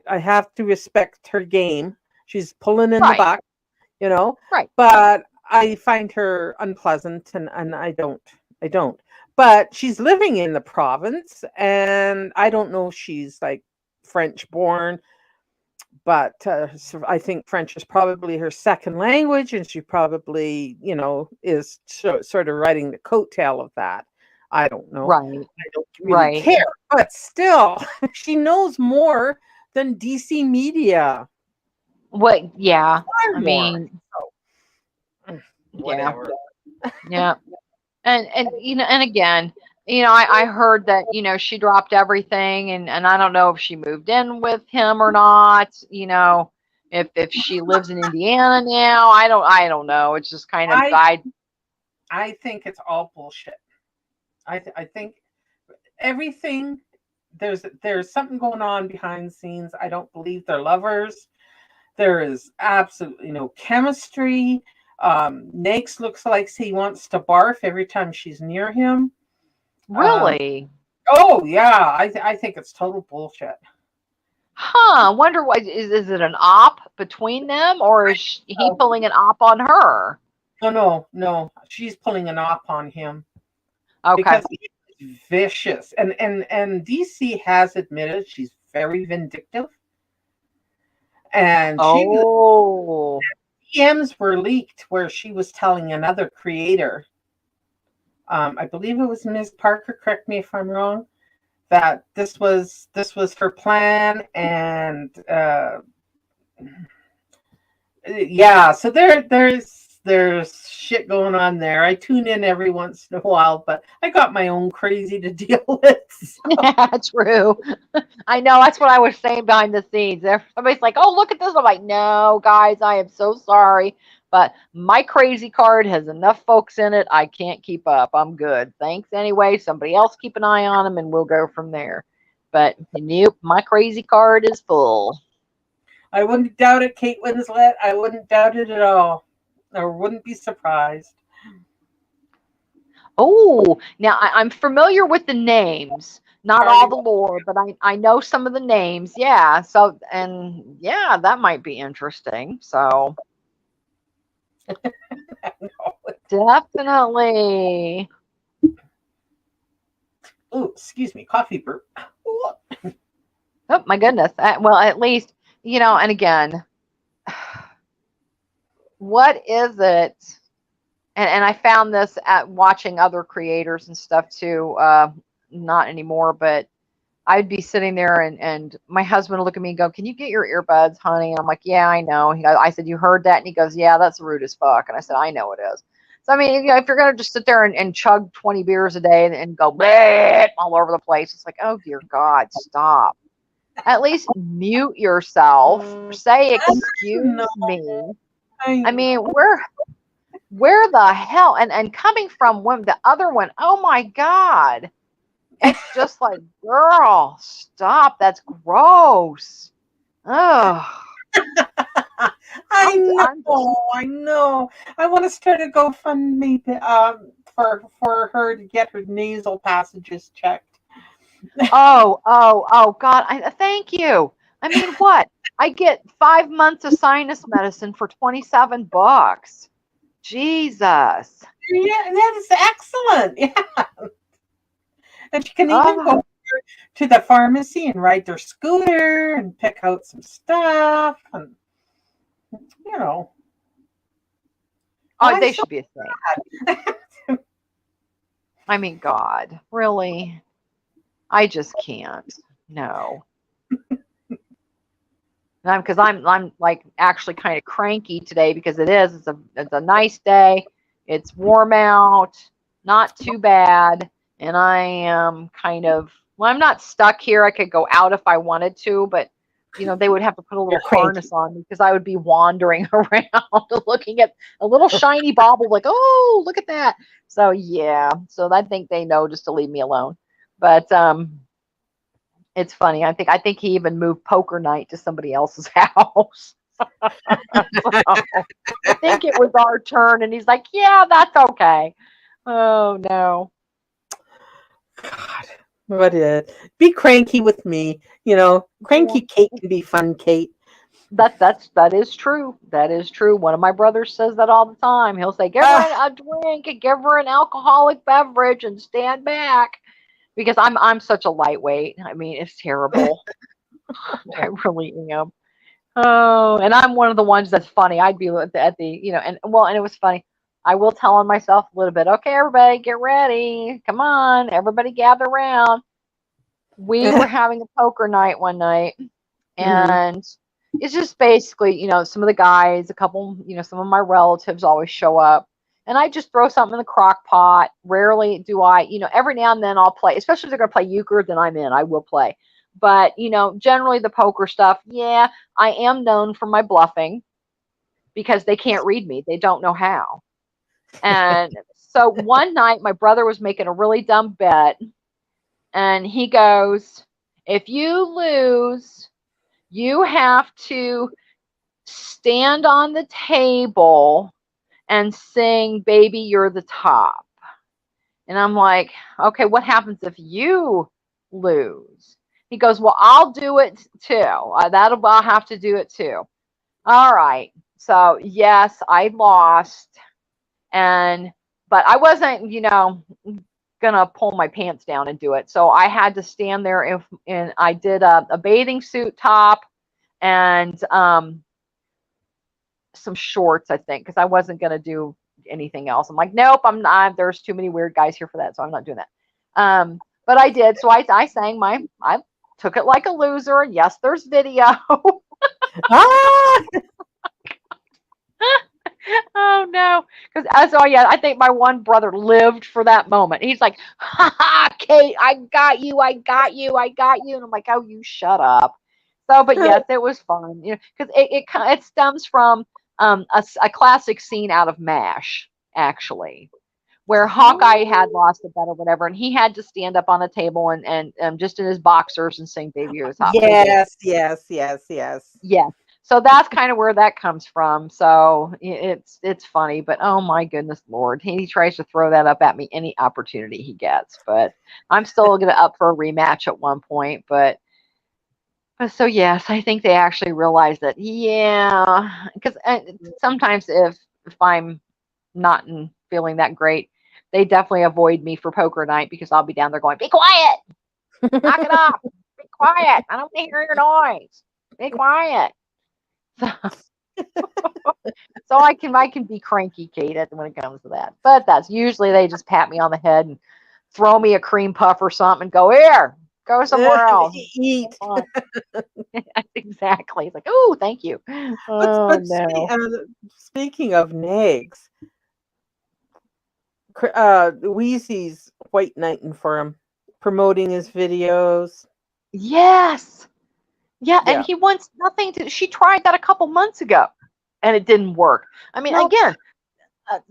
have to respect her game. She's pulling in the buck, Right. But I find her unpleasant, and I don't. But she's living in the province, and I don't know if she's like French born, but so I think French is probably her second language, and she probably, is sort of riding the coattail of that. I don't know. Right. I don't really Right. care, but still, she knows more than DC media. What? Yeah. Far I more. mean, So, yeah. whatever. Yeah. And and again, I heard that, she dropped everything, and I don't know if she moved in with him or not, if she lives in Indiana now. I don't know. It's just kind of I I think it's all bullshit. I think everything there's something going on behind the scenes. I don't believe they're lovers. There is absolutely no chemistry. Nakes looks like he wants to barf every time she's near him. Um, really. oh yeah, I think it's total bullshit. Huh, wonder what is it an op between them, or is he Oh, pulling an op on her? no, she's pulling an op on him Okay. because he's vicious, and DC has admitted she's very vindictive, and Oh. DMs were leaked where she was telling another creator, I believe it was Ms. Parker, correct me if I'm wrong, that this was her plan, and yeah, so there's shit going on there. I tune in every once in a while, but I got my own crazy to deal with. So. Yeah, true. I know, that's what I was saying behind the scenes. Everybody's like, "Oh, look at this." I'm like, "No, guys, I am so sorry, but my crazy card has enough folks in it. I can't keep up. I'm good. Thanks anyway. Somebody else keep an eye on them, and we'll go from there." But nope, my crazy card is full. I wouldn't doubt it, Kate Winslet. I wouldn't doubt it at all. I wouldn't be surprised. Oh, now I'm familiar with the names, not Charlie, all the lore, but I know some of the names. Yeah. So, and yeah, that might be interesting. So definitely. oh, excuse me, coffee burp. Oh my goodness. Well, at least, and again, what is it? And I found this at watching other creators and stuff too. Not anymore, but I'd be sitting there, and my husband would look at me and go, "Can you get your earbuds, honey?" And I'm like, "Yeah, I know." I said, "You heard that?" And he goes, "Yeah, that's rude as fuck." And I said, "I know it is." So, I mean, if you're going to just sit there and chug 20 beers a day and go bleh, all over the place, it's like, oh, dear God, stop. At least mute yourself. Say, I know. "Excuse me." I I know. mean, where the hell? And coming from the other one, oh my God. It's just like, girl, stop. That's gross. Oh, I I'm just, know. I know. I want to start a GoFundMe for her to get her nasal passages checked. oh, God. Thank you. I mean, what? I get 5 months of sinus medicine for $27. Jesus. Yeah, that is excellent. Yeah, and she can even Oh, go to the pharmacy and ride their scooter and pick out some stuff, and you know. But oh, I'm they so should be a thing. glad. I mean, God, really? I just can't. No. Because I'm like actually kind of cranky today because it's a nice day. It's warm out, not too bad, and I am kind of, well, I'm not stuck here. I could go out if I wanted to, but they would have to put a little You're cranky. harness on me because I would be wandering around looking at a little shiny bauble like, "Oh, look at that." So yeah, so I think they know just to leave me alone. But it's funny. I think he even moved poker night to somebody else's house. So, I think it was our turn, and he's like, "Yeah, that's okay." Oh no. God, what is? Be cranky with me. Yeah. Cranky Kate can be fun, Kate. That is true. That is true. One of my brothers says that all the time. He'll say, "Give her Ah, a drink and give her an alcoholic beverage and stand back," because I'm such a lightweight. I mean, it's terrible. I really am. Oh, and I'm one of the ones that's funny. I'd be at the and well, and it was funny. I will tell on myself a little bit. Okay, everybody, get ready. Come on, everybody, gather around. We were having a poker night one night, Hmm. and it's just basically, some of the guys, a couple, some of my relatives always show up, and I just throw something in the crock pot. Rarely do I, every now and then I'll play, especially if they're going to play euchre, then I'm in, I will play. But, generally the poker stuff, yeah, I am known for my bluffing because they can't read me. They don't know how. And so one night my brother was making a really dumb bet, and he goes, if you lose, you have to stand on the table and sing Baby You're the Top. And I'm like, okay, what happens if you lose? He goes, well, I'll do it too. I'll have to do it too. All right. So yes, I lost, but I wasn't, gonna pull my pants down and do it. So I had to stand there, and I did a bathing suit top and some shorts, I think, because I wasn't gonna do anything else. I'm like, nope, I'm not. There's too many weird guys here for that, so I'm not doing that. But I did. So I sang I took it like a loser. Yes, there's video. Ah! Oh no, because yeah, I think my one brother lived for that moment. He's like, ha ha, Kate, I got you, I got you, I got you, and I'm like, oh, you shut up. So, but yes, it was fun, because it stems from a classic scene out of MASH, actually, where Hawkeye had lost a bet or whatever, and he had to stand up on a table and just in his boxers and sing "Baby You're the Top." So he did. Yes, yes, yes, yes. Yeah. So that's kind of where that comes from. So it's funny, but oh my goodness Lord, he tries to throw that up at me any opportunity he gets. But I'm still gonna up for a rematch at one point. But so yes, I think they actually realize that. Yeah, because sometimes if I'm not feeling that great, they definitely avoid me for poker night because I'll be down there going, "Be quiet, knock it off, be quiet. I don't want to hear your noise. Be quiet." So, so I can be cranky, Kate, when it comes to that. But that's usually they just pat me on the head and throw me a cream puff or something and go, here, go somewhere else. Eat. Exactly. It's like, oh, thank you. Oh But no. speaking of nags, Wheezy's white knighting for him, promoting his videos. Yes. Yeah, and Yeah. he wants nothing to. She tried that a couple months ago, and it didn't work. I mean, No. again,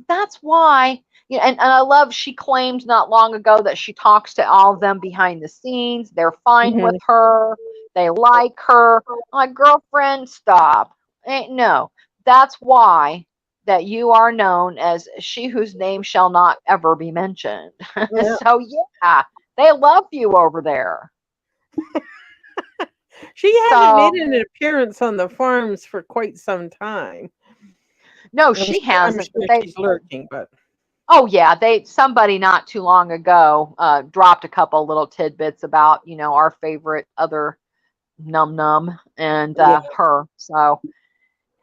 that's why. And I love. She claimed not long ago that she talks to all of them behind the scenes. They're fine with Mhm. her. They like her. My girlfriend, stop. No, that's why that you are known as she whose name shall not ever be mentioned. Yeah. So yeah, they love you over there. She hasn't made So an appearance on the farms for quite some time. no, I'm she sure, I'm hasn't. sure But they she's lurking, but Oh yeah, somebody not too long ago dropped a couple little tidbits about our favorite other num num and yeah. her. So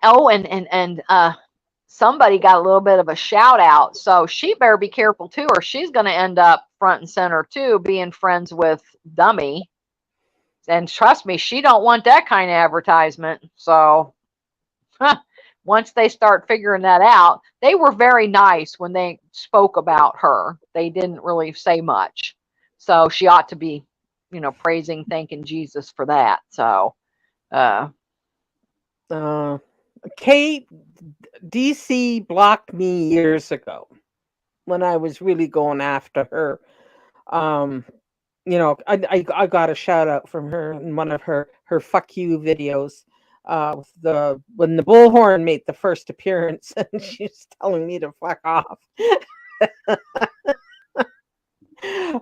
and somebody got a little bit of a shout out. So she better be careful too, or she's going to end up front and center too, being friends with Dummy. And trust me, she don't want that kind of advertisement. So once they start figuring that out, they were very nice when they spoke about her. They didn't really say much. So she ought to be, praising, thanking Jesus for that. So, uh, Uh, Kate, DC blocked me years ago when I was really going after her. Um, I got a shout out from her in one of her "fuck you" videos. With the when the bullhorn made the first appearance, and she's telling me to fuck off.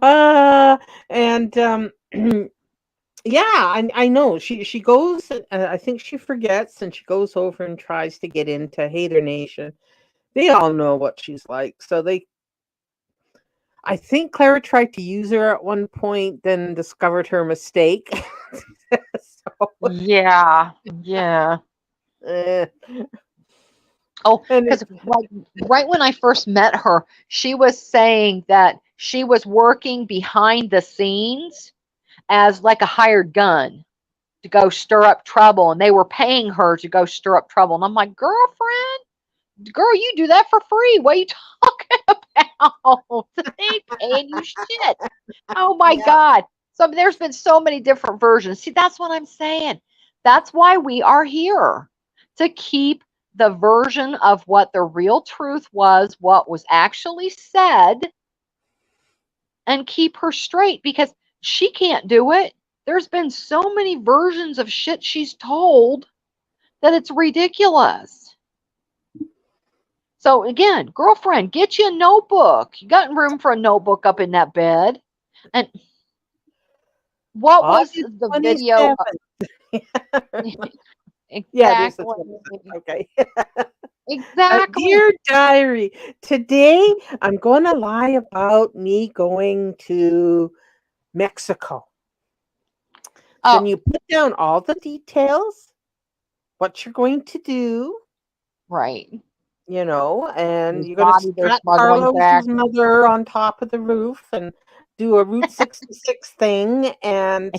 Uh, and yeah, I know she goes. I think she forgets, and she goes over and tries to get into Hater Nation. They all know what she's like, so they. I think Clara tried to use her at one point, then discovered her mistake. Yeah. Yeah. Eh, Oh, and because right when I first met her, she was saying that she was working behind the scenes as like a hired gun to go stir up trouble, and they were paying her to go stir up trouble. And I'm like, girl, you do that for free. What are you talking about? They ain't paying you shit. Oh my yeah, God. So there's been so many different versions. See, that's what I'm saying. That's why we are here, to keep the version of what the real truth was, what was actually said, and keep her straight, because she can't do it. There's been so many versions of shit she's told that it's ridiculous. So again, girlfriend, get you a notebook. You got room for a notebook up in that bed. And what was August the video? 27th. Yeah, there's the Exactly. 27th. Okay. Exactly. Dear diary, today I'm going to lie about me going to Mexico. Then Oh, you put down all the details, what you're going to do, right. and His you're going to body they're strap smuggling back. Carlos's mother on top of the roof and do a Route 66 thing. And,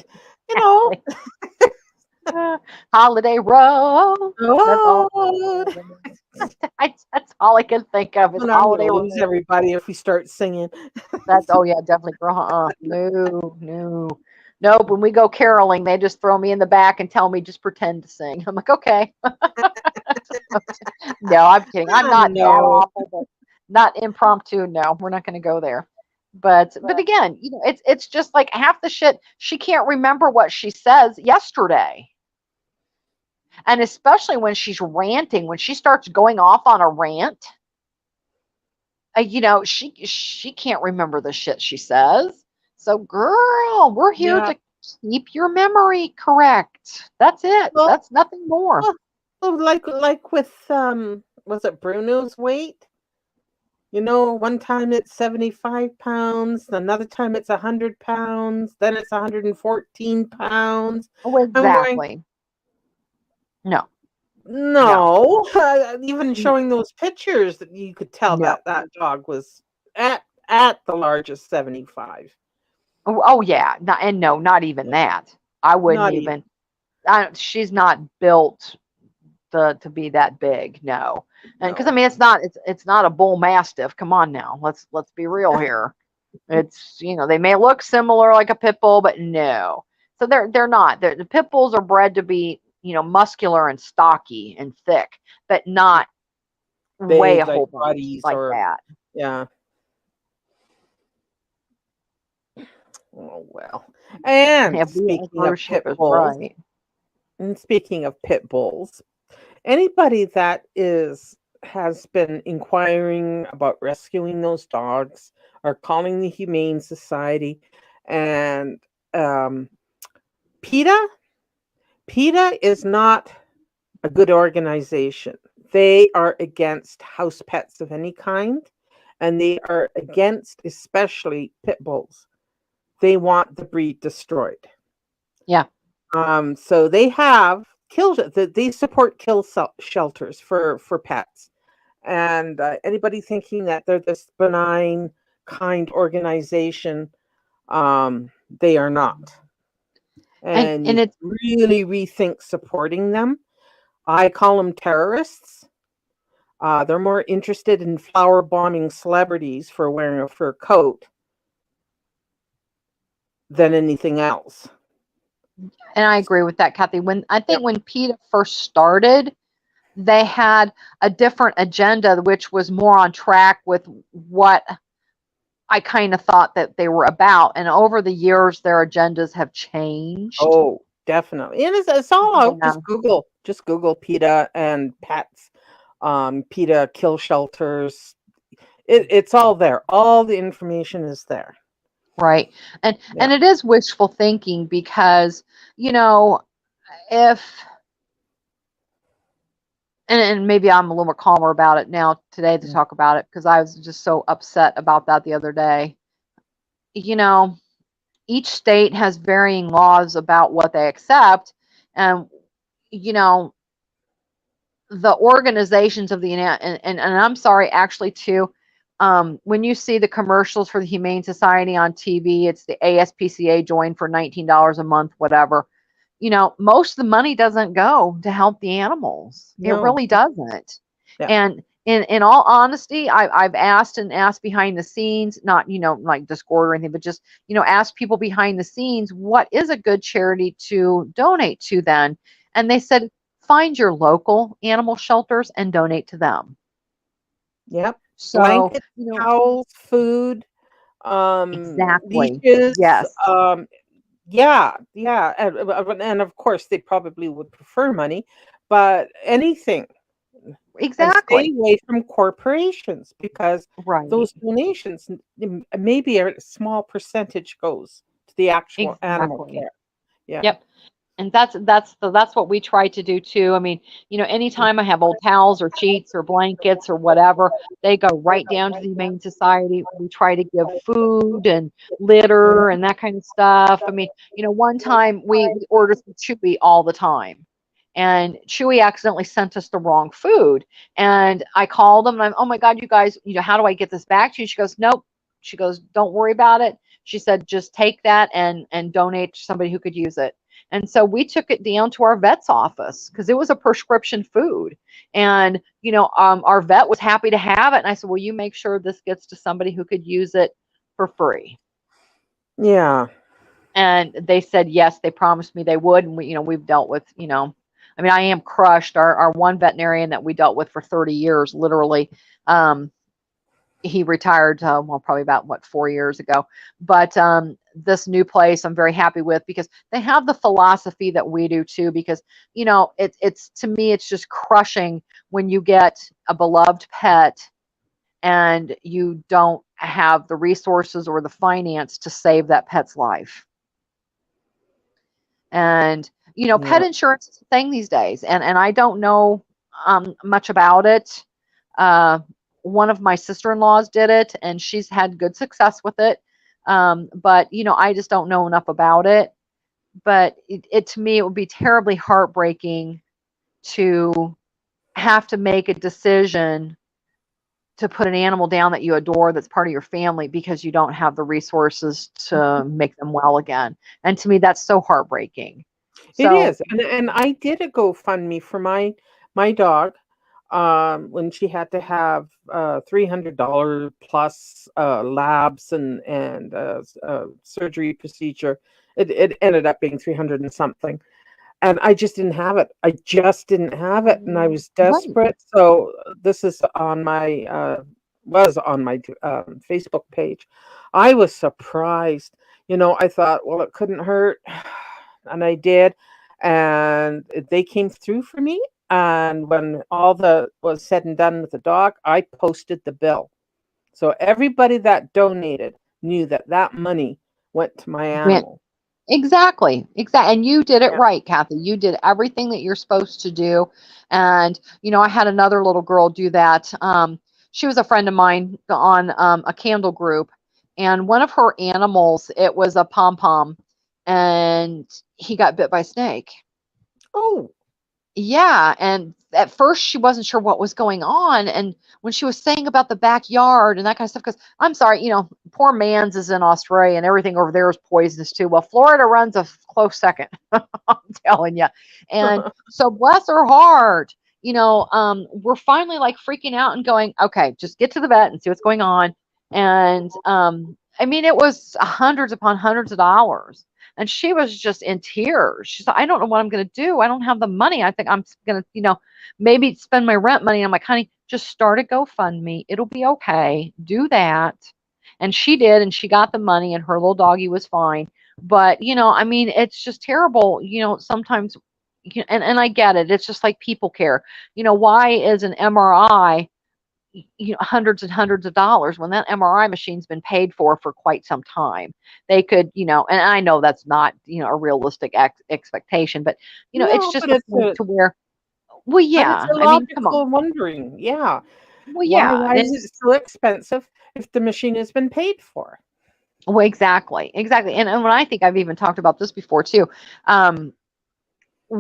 you know, Exactly. Holiday Road. That's all. oh, That's all I can think of is and I'm going Holiday to lose Road. everybody if we start singing. That's oh yeah, definitely girl. No, no, nope. When we go caroling, they just throw me in the back and tell me just pretend to sing. I'm like, okay. No, I'm kidding. I'm Ah, not that no. awful, but not impromptu. No, we're not going to go there. But again, it's just like half the shit she can't remember what she says yesterday. And especially when she's ranting, when she starts going off on a rant, she can't remember the shit she says. So, girl, we're here Yeah. to keep your memory correct. That's it. Well, That's nothing more. well, well, like with was it Bruno's weight? One time it's 75 pounds, another time it's 100 pounds, then it's 114 pounds. Oh, I'm going, exactly. No, no, no. Even showing those pictures, that you could tell no. that dog was at the largest 75. Oh yeah, no, not even Yeah. that. I wouldn't Not even. even. She's not built to be that big. No, and because I No. mean, it's not a bull mastiff. Come on now, let's be real here. It's they may look similar like a pit bull, but no. So they're not. The pit bulls are bred to be muscular and stocky and thick, but not weigh Big a like whole bunch buddies like or that. yeah. Oh well. And Yeah, being on a speaking of cruise ship pit is bulls, right. and speaking of pit bulls, anybody that has been inquiring about rescuing those dogs or calling the Humane Society and um, PETA, PETA is not a good organization. They are against house pets of any kind, and they are against especially pit bulls. They want the breed destroyed. Yeah. So they have they support shelters for pets, and anybody thinking that they're this benign, kind organization, they are not. And you And it's really rethink supporting them. I call them terrorists. They're more interested in flower bombing celebrities for wearing a fur coat than anything else. and I agree with that, Kathy. I think Yep. when PETA first started, they had a different agenda, which was more on track with what I kind of thought that they were about. And over the years, their agendas have changed. Oh, definitely. And it's all out. Yeah. Just Google PETA and pets, PETA kill shelters. It's all there. All the information is there. Right. Yeah. And it is wishful thinking because, you know, if and maybe I'm a little more calmer about it now today to Mm. talk about it because I was just so upset about that the other day. You know, each state has varying laws about what they accept, And, you know, the organizations of the, and I'm sorry, actually, too, when you see the commercials for the Humane Society on TV, it's the ASPCA join for $19 a month, whatever. You know, most of the money doesn't go to help the animals. It No. really doesn't. Yeah. And in all honesty, I've asked and asked behind the scenes, not, you know, like Discord or anything, but just, you know, ask people behind the scenes, what is a good charity to donate to then? And they said, find your local animal shelters and donate to them. Yep. So, Blankets, you know, towels, food, exactly. leashes, Yes, yeah, yeah, and of course, they probably would prefer money, but anything, and stay exactly. away from corporations because Right. those donations, maybe a small percentage goes to the actual animal Exactly. care. Yeah. Yep. And that's what we try to do too. I mean, you know, anytime I have old towels or sheets or blankets or whatever, they go right down to the Humane Society. We try to give food and litter and that kind of stuff. I mean, you know, one time we ordered some Chewy all the time. And Chewy accidentally sent us the wrong food. And I called them and I'm, oh my God, you guys, you know, how do I get this back to you? She goes, nope. She goes, don't worry about it. She said, just take that and donate to somebody who could use it. And so we took it down to our vet's office because it was a prescription food. And, you know, our vet was happy to have it. And I said, will you make sure this gets to somebody who could use it for free? Yeah. And they said yes, they promised me they would. And we, you know, we've dealt with, you know, I mean, I am crushed. Our one veterinarian that we dealt with for 30 years, literally, um, he retired, well, probably about what, 4 years ago. But this new place I'm very happy with because they have the philosophy that we do too. Because, you know, it's to me, it's just crushing when you get a beloved pet and you don't have the resources or the finance to save that pet's life. And, you know, pet Yeah. insurance is a thing these days, and I don't know much about it. Uh, One of my sister-in-laws did it, and she's had good success with it. But you know, I just don't know enough about it. But it to me, it would be terribly heartbreaking to have to make a decision to put an animal down that you adore that's part of your family because you don't have the resources to make them well again. And to me, that's so heartbreaking. It So is, and I did a GoFundMe for my dog, when she had to have $300 plus labs and surgery procedure. It ended up being 300 and something, and I just didn't have it. I just didn't have it, and I was right. desperate. So this is on my was on my Facebook page. I was surprised. You know, I thought, well, it couldn't hurt, and I did, and they came through for me. And when all the was said and done with the dog, I posted the bill. So everybody that donated knew that that money went to my Went animal. exactly, exactly. And you did it Yeah. right, Kathy. You did everything that you're supposed to do. And, you know, I had another little girl do that. She was a friend of mine on a candle group, and one of her animals, it was a pom pom, and he got bit by a snake. Oh, Yeah, and at first she wasn't sure what was going on, and when she was saying about the backyard and that kind of stuff, because I'm sorry, you know, poor man's is in Australia and everything over there is poisonous too. Well, Florida runs a close second, I'm telling you. And so bless her heart, you know, we're finally like freaking out and going, okay, just get to the vet and see what's going on. And I mean, it was hundreds upon hundreds of dollars. And she was just in tears. She said, I don't know what I'm going to do. I don't have the money. I think I'm going to, you know, maybe spend my rent money. I'm like, honey, just start a GoFundMe. It'll be okay. Do that. And she did. And she got the money and her little doggy was fine. But, you know, I mean, it's just terrible. You know, sometimes, and I get it. It's just like people care. You know, why is an MRI, you know, hundreds and hundreds of dollars when that MRI machine's been paid for quite some time? They could, you know, and I know that's not, you know, a realistic expectation, but you know, it's no, just the point to where, well, but it's yeah, I mean, come on, illogical wondering. Yeah, well, yeah, why is and it so expensive if the machine has been paid for? well, exactly, exactly, and when I think I've even talked about this before too. Um,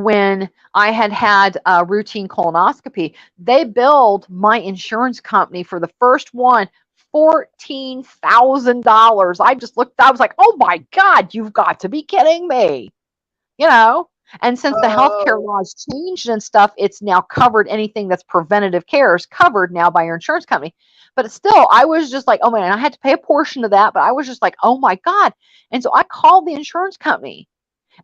when I had a routine colonoscopy, they billed my insurance company for the first one $14,000. I just looked, I was like, oh my God, you've got to be kidding me. You know, and since the healthcare Oh, laws changed and stuff, it's now covered. Anything that's preventative care is covered now by your insurance company. But still, I was just like, oh man, I had to pay a portion of that, but I was just like, oh my God. And so I called the insurance company,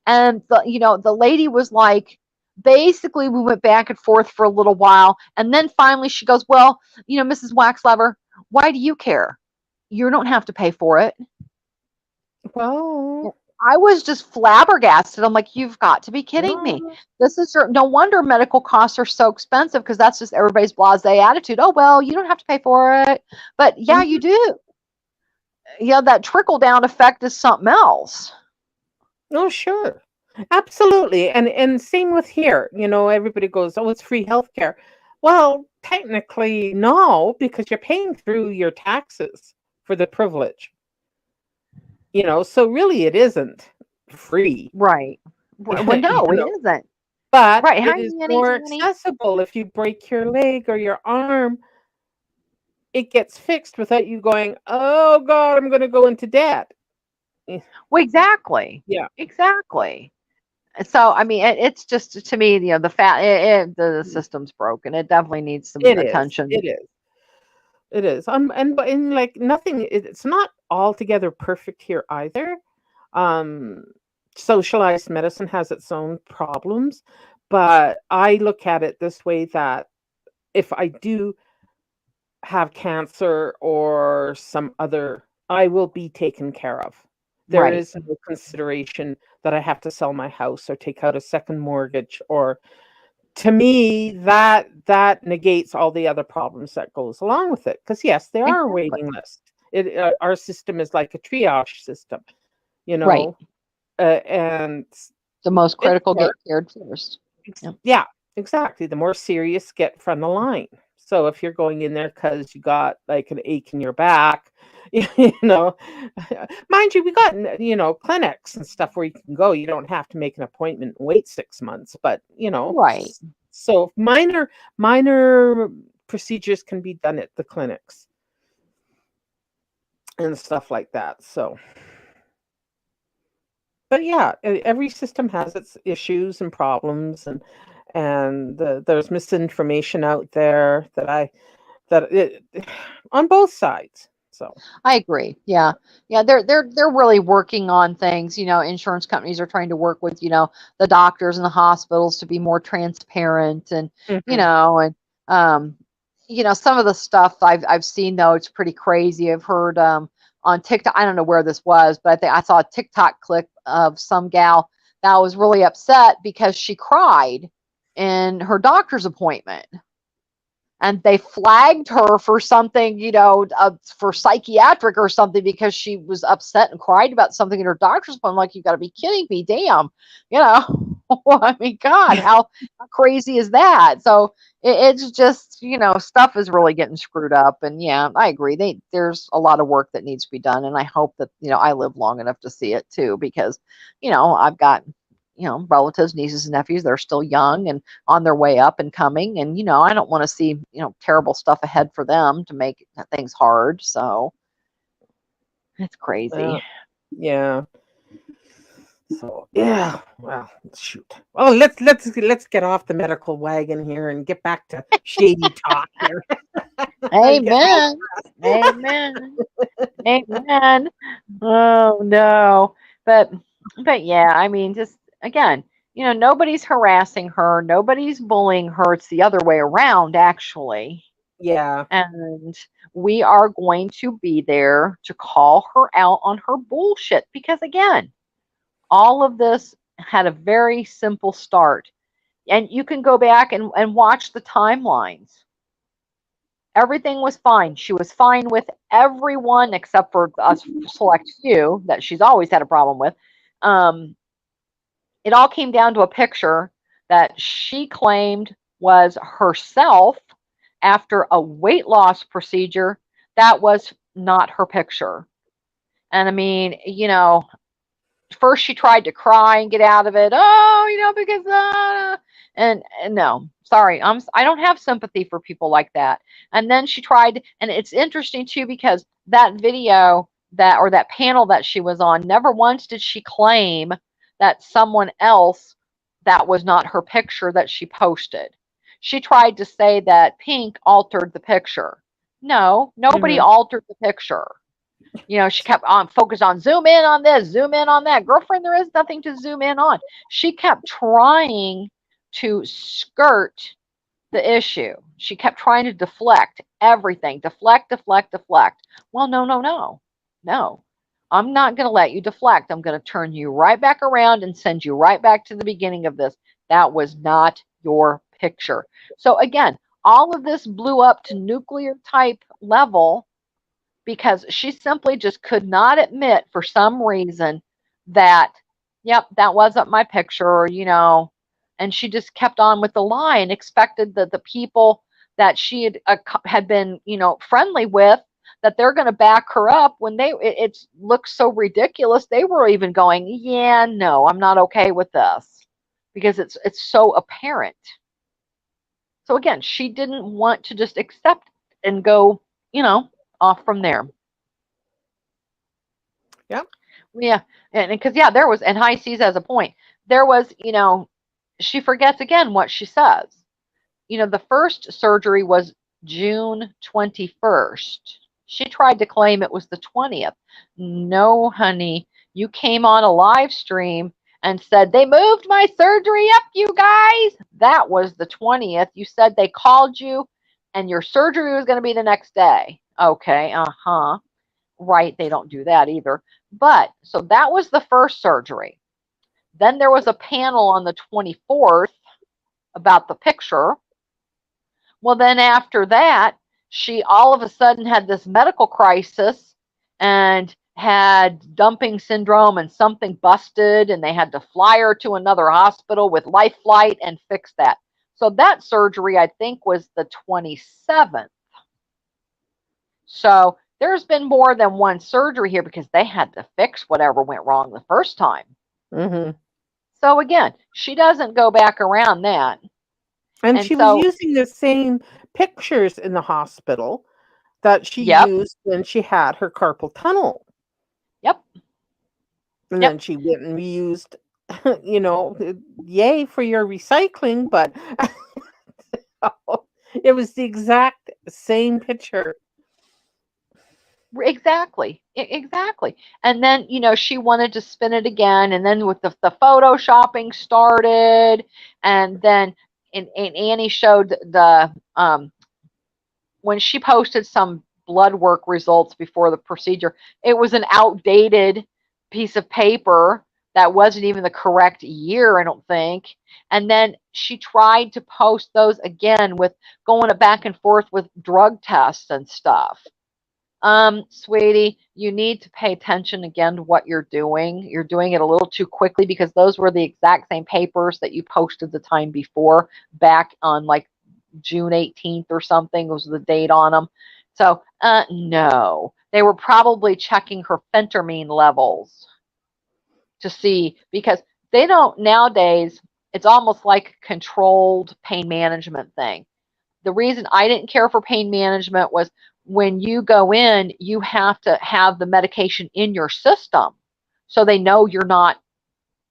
and the lady was like, basically we went back and forth for a little while, and then finally she goes, well, Mrs. Waxlever, why do you care? You don't have to pay for it. well, I was just flabbergasted. I'm like, you've got to be kidding me. well, No wonder medical costs are so expensive, because that's just everybody's blasé attitude. Oh, well, you don't have to pay for it. But yeah, you mhm. do. That trickle down effect is something else. Oh, sure. Absolutely. And same with here. Everybody goes, "Oh, it's free healthcare." Well, technically, no, because you're paying through your taxes for the privilege. So really it isn't free. Right. Well, you no, it know, isn't. but Right. How it are is you getting more money? accessible if you break your leg or your arm, it gets fixed without you going, "Oh God, I'm going to go into debt." Eh, Well, exactly. Yeah, Exactly. So, I mean, it's just, to me, the system's broken. It definitely needs some it is. attention. It is. It is. And like nothing, it's not altogether perfect here either. Um, Socialized medicine has its own problems, but I look at it this way that if I do have cancer or some other, I will be taken care of. There Right. is no consideration that I have to sell my house or take out a second mortgage, or to me that negates all the other problems that goes along with it, because yes, there are Exactly. waiting lists. Our system is like a triage system, you Right. know and The most it critical get works. cared first. Yep. Yeah, exactly. The more serious get from the line. So if you're going in there because you got like an ache in your back, you know, mind you, we got clinics and stuff where you can go. You don't have to make an appointment and wait 6 months, but Right. so minor procedures can be done at the clinics and stuff like that. So, but yeah, every system has its issues and problems, and there's misinformation out there that it on both sides. So I agree. Yeah. Yeah. They're really working on things. Insurance companies are trying to work with, the doctors and the hospitals to be more transparent, and, mhm. um, some of the stuff I've seen, though, it's pretty crazy. I've heard, on TikTok, I don't know where this was, but I think I saw a TikTok clip of some gal that was really upset because she cried in her doctor's appointment, and they flagged her for something, for psychiatric or something, because she was upset and cried about something in her doctor's appointment. I'm like, you got to be kidding me, damn, you know. Well, I mean, God, how crazy is that? So it's just, stuff is really getting screwed up, and yeah, I agree. There's a lot of work that needs to be done, and I hope that I live long enough to see it too, because I've got relatives, nieces and nephews that are still young and on their way up and coming, and I don't want to see terrible stuff ahead for them to make things hard. So it's uh, crazy. yeah. So yeah. Well, shoot. Oh, let's get off the medical wagon here and get back to shady talk here. I'm getting all. Amen. Amen. Amen. Oh no. but but yeah, I mean, just again, nobody's harassing her, nobody's bullying her. It's the other way around, actually. Yeah. And we are going to be there to call her out on her bullshit, because again, all of this had a very simple start. And you can go back and watch the timelines. Everything was fine. She was fine with everyone except for a select few that she's always had a problem with. Um, it all came down to a picture that she claimed was herself after a weight loss procedure that was not her picture. And I mean, first she tried to cry and get out of it. Oh, because and no, sorry, I don't have sympathy for people like that. And then she tried, and it's interesting too because that video that panel that she was on, never once did she claim that someone else that was not her picture that she posted. She tried to say that Pink altered the picture. No, nobody Mhm. altered the picture. She kept on focused on zoom in on this, zoom in on that. Girlfriend, there is nothing to zoom in on. She kept trying to skirt the issue. She kept trying to deflect everything. Deflect, deflect, deflect. Well, no, no, no. No. I'm not going to let you deflect. I'm going to turn you right back around and send you right back to the beginning of this. That was not your picture. So again, all of this blew up to nuclear type level because she simply just could not admit for some reason that, yep, that wasn't my picture, and she just kept on with the lie and expected that the people that she had been, friendly with, that they're going to back her up when it looks so ridiculous. They were even going, yeah, no, I'm not okay with this because it's so apparent. So again, she didn't want to just accept and go, off from there. Yep. Yeah, and because there was, and High Seas has a point. There was, she forgets again what she says. The first surgery was June 21st. She tried to claim it was the 20th. No, honey, you came on a live stream and said they moved my surgery up, you guys. That was the 20th. You said they called you and your surgery was going to be the next day. Okay, uh-huh. Right, they don't do that either. But so that was the first surgery. Then there was a panel on the 24th about the picture. Well, then after that, she all of a sudden had this medical crisis and had dumping syndrome and something busted, and they had to fly her to another hospital with life flight and fix that. So that surgery, I think, was the 27th. So there's been more than one surgery here because they had to fix whatever went wrong the first time. Mhm. So again, she doesn't go back around that. And And she was so, using the same pictures in the hospital that she yep, used when she had her carpal tunnel. yep, And yep. then she went and reused, yay for your recycling, but it was the exact same picture. Exactly. Exactly. And then, she wanted to spin it again. And then with the photoshopping started. And then, and Annie showed when she posted some blood work results before the procedure, it was an outdated piece of paper that wasn't even the correct year, I don't think. And then she tried to post those again with going back and forth with drug tests and stuff. Sweetie, you need to pay attention again to what you're doing. You're doing it a little too quickly because those were the exact same papers that you posted the time before, back on like June 18th or something was the date on them. So, no, they were probably checking her phentermine levels to see, because they don't nowadays, it's almost like a controlled pain management thing. The reason I didn't care for pain management was when you go in, you have to have the medication in your system so they know you're not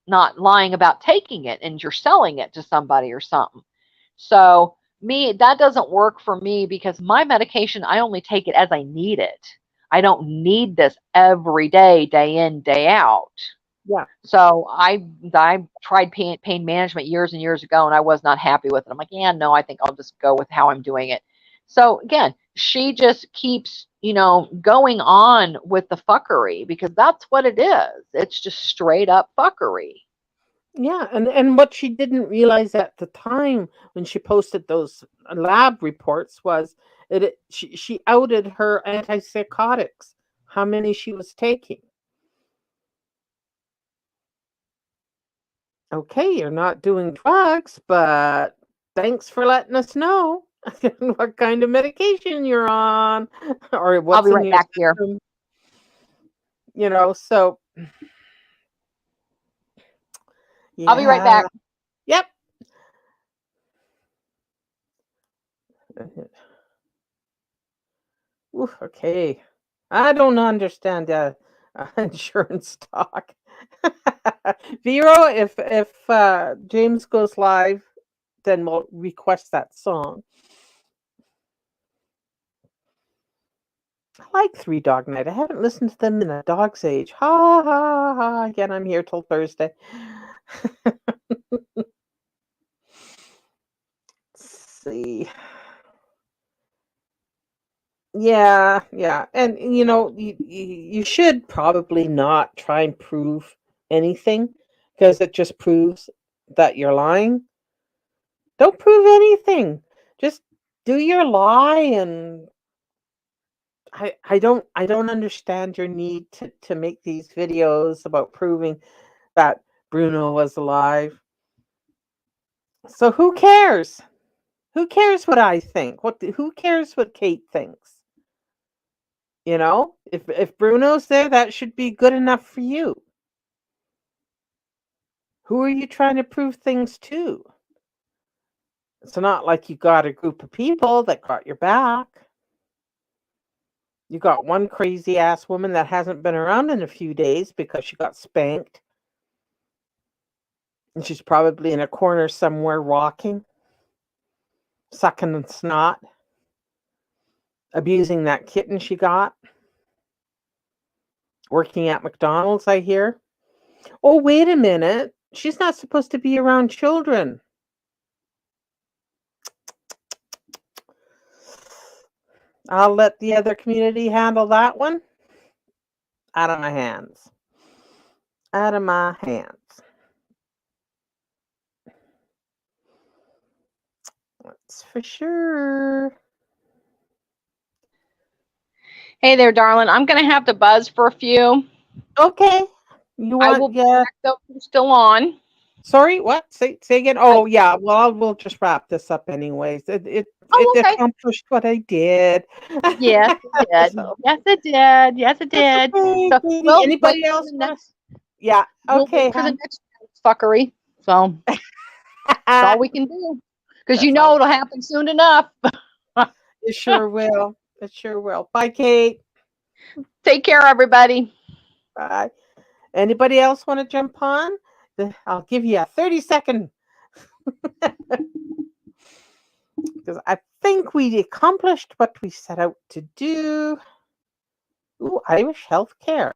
lying about taking it and you're selling it to somebody or something. So that doesn't work for me because my medication, I only take it as I need it. I don't need this every day, day in, day out. Yeah. So I tried pain management years and years ago, and I was not happy with it. I'm like, yeah, no, I think I'll just go with how I'm doing it. So again, she just keeps, going on with the fuckery because that's what it is. It's just straight up fuckery. Yeah, and what she didn't realize at the time when she posted those lab reports was she outed her antipsychotics, how many she was taking. Okay, you're not doing drugs, but thanks for letting us know what kind of medication you're on or I'll what's be in right your back here. system. So I'll be right back. Yep. Ooh, okay. I don't understand insurance talk. Vero, if James goes live, then we'll request that song. I like Three Dog Night. I haven't listened to them in a dog's age. Ha ha ha. Again, I'm here till Thursday. Let's see. Yeah, yeah. And you should probably not try and prove anything because it just proves that you're lying. Don't prove anything. Just do your lie. And I don't understand your need to make these videos about proving that Bruno was alive. So who cares? Who cares what I think? Who cares what Kate thinks? If Bruno's there, that should be good enough for you. Who are you trying to prove things to? It's not like you got a group of people that got your back. You got one crazy ass woman that hasn't been around in a few days because she got spanked. And she's probably in a corner somewhere rocking, sucking and snot, abusing that kitten she got. Working at McDonald's, I hear. Oh, wait a minute. She's not supposed to be around children. I'll let the other community handle that one. Out of my hands. Out of my hands. That's for sure. Hey there, darling. I'm going to have to buzz for a few. Okay. You I want, will be yeah. back though. You're still on. Sorry, what? Say again. Oh, yeah. Well, we'll just wrap this up anyways. It Oh, okay. accomplished what I did. Yes, it did. So, Yes, it did. Yes, it that's did. okay, So Katie. we'll Anybody wait for else the want to? next. Yeah. We'll Okay, wait for the hon. next fuckery. So that's all we can do. Because you That's know all. it'll happen soon enough. It sure will. It sure will. Bye, Kate. Take care, everybody. Bye. Anybody else want to jump on? I'll give you a 30-second. Because I think we accomplished what we set out to do. Ooh, Irish healthcare.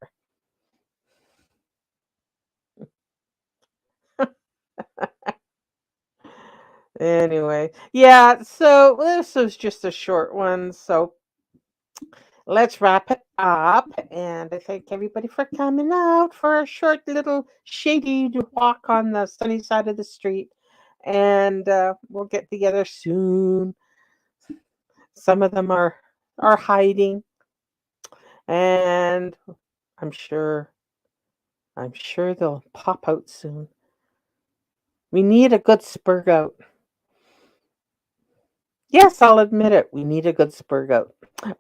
Anyway, yeah, so this was just a short one. So let's wrap it up. And I thank everybody for coming out for a short little shady walk on the sunny side of the street. And we'll get together soon. Some of them are hiding. And I'm sure they'll pop out soon. We need a good spur goat. Yes, I'll admit it. We need a good spur goat.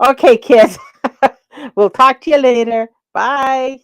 Okay, kids. We'll talk to you later. Bye.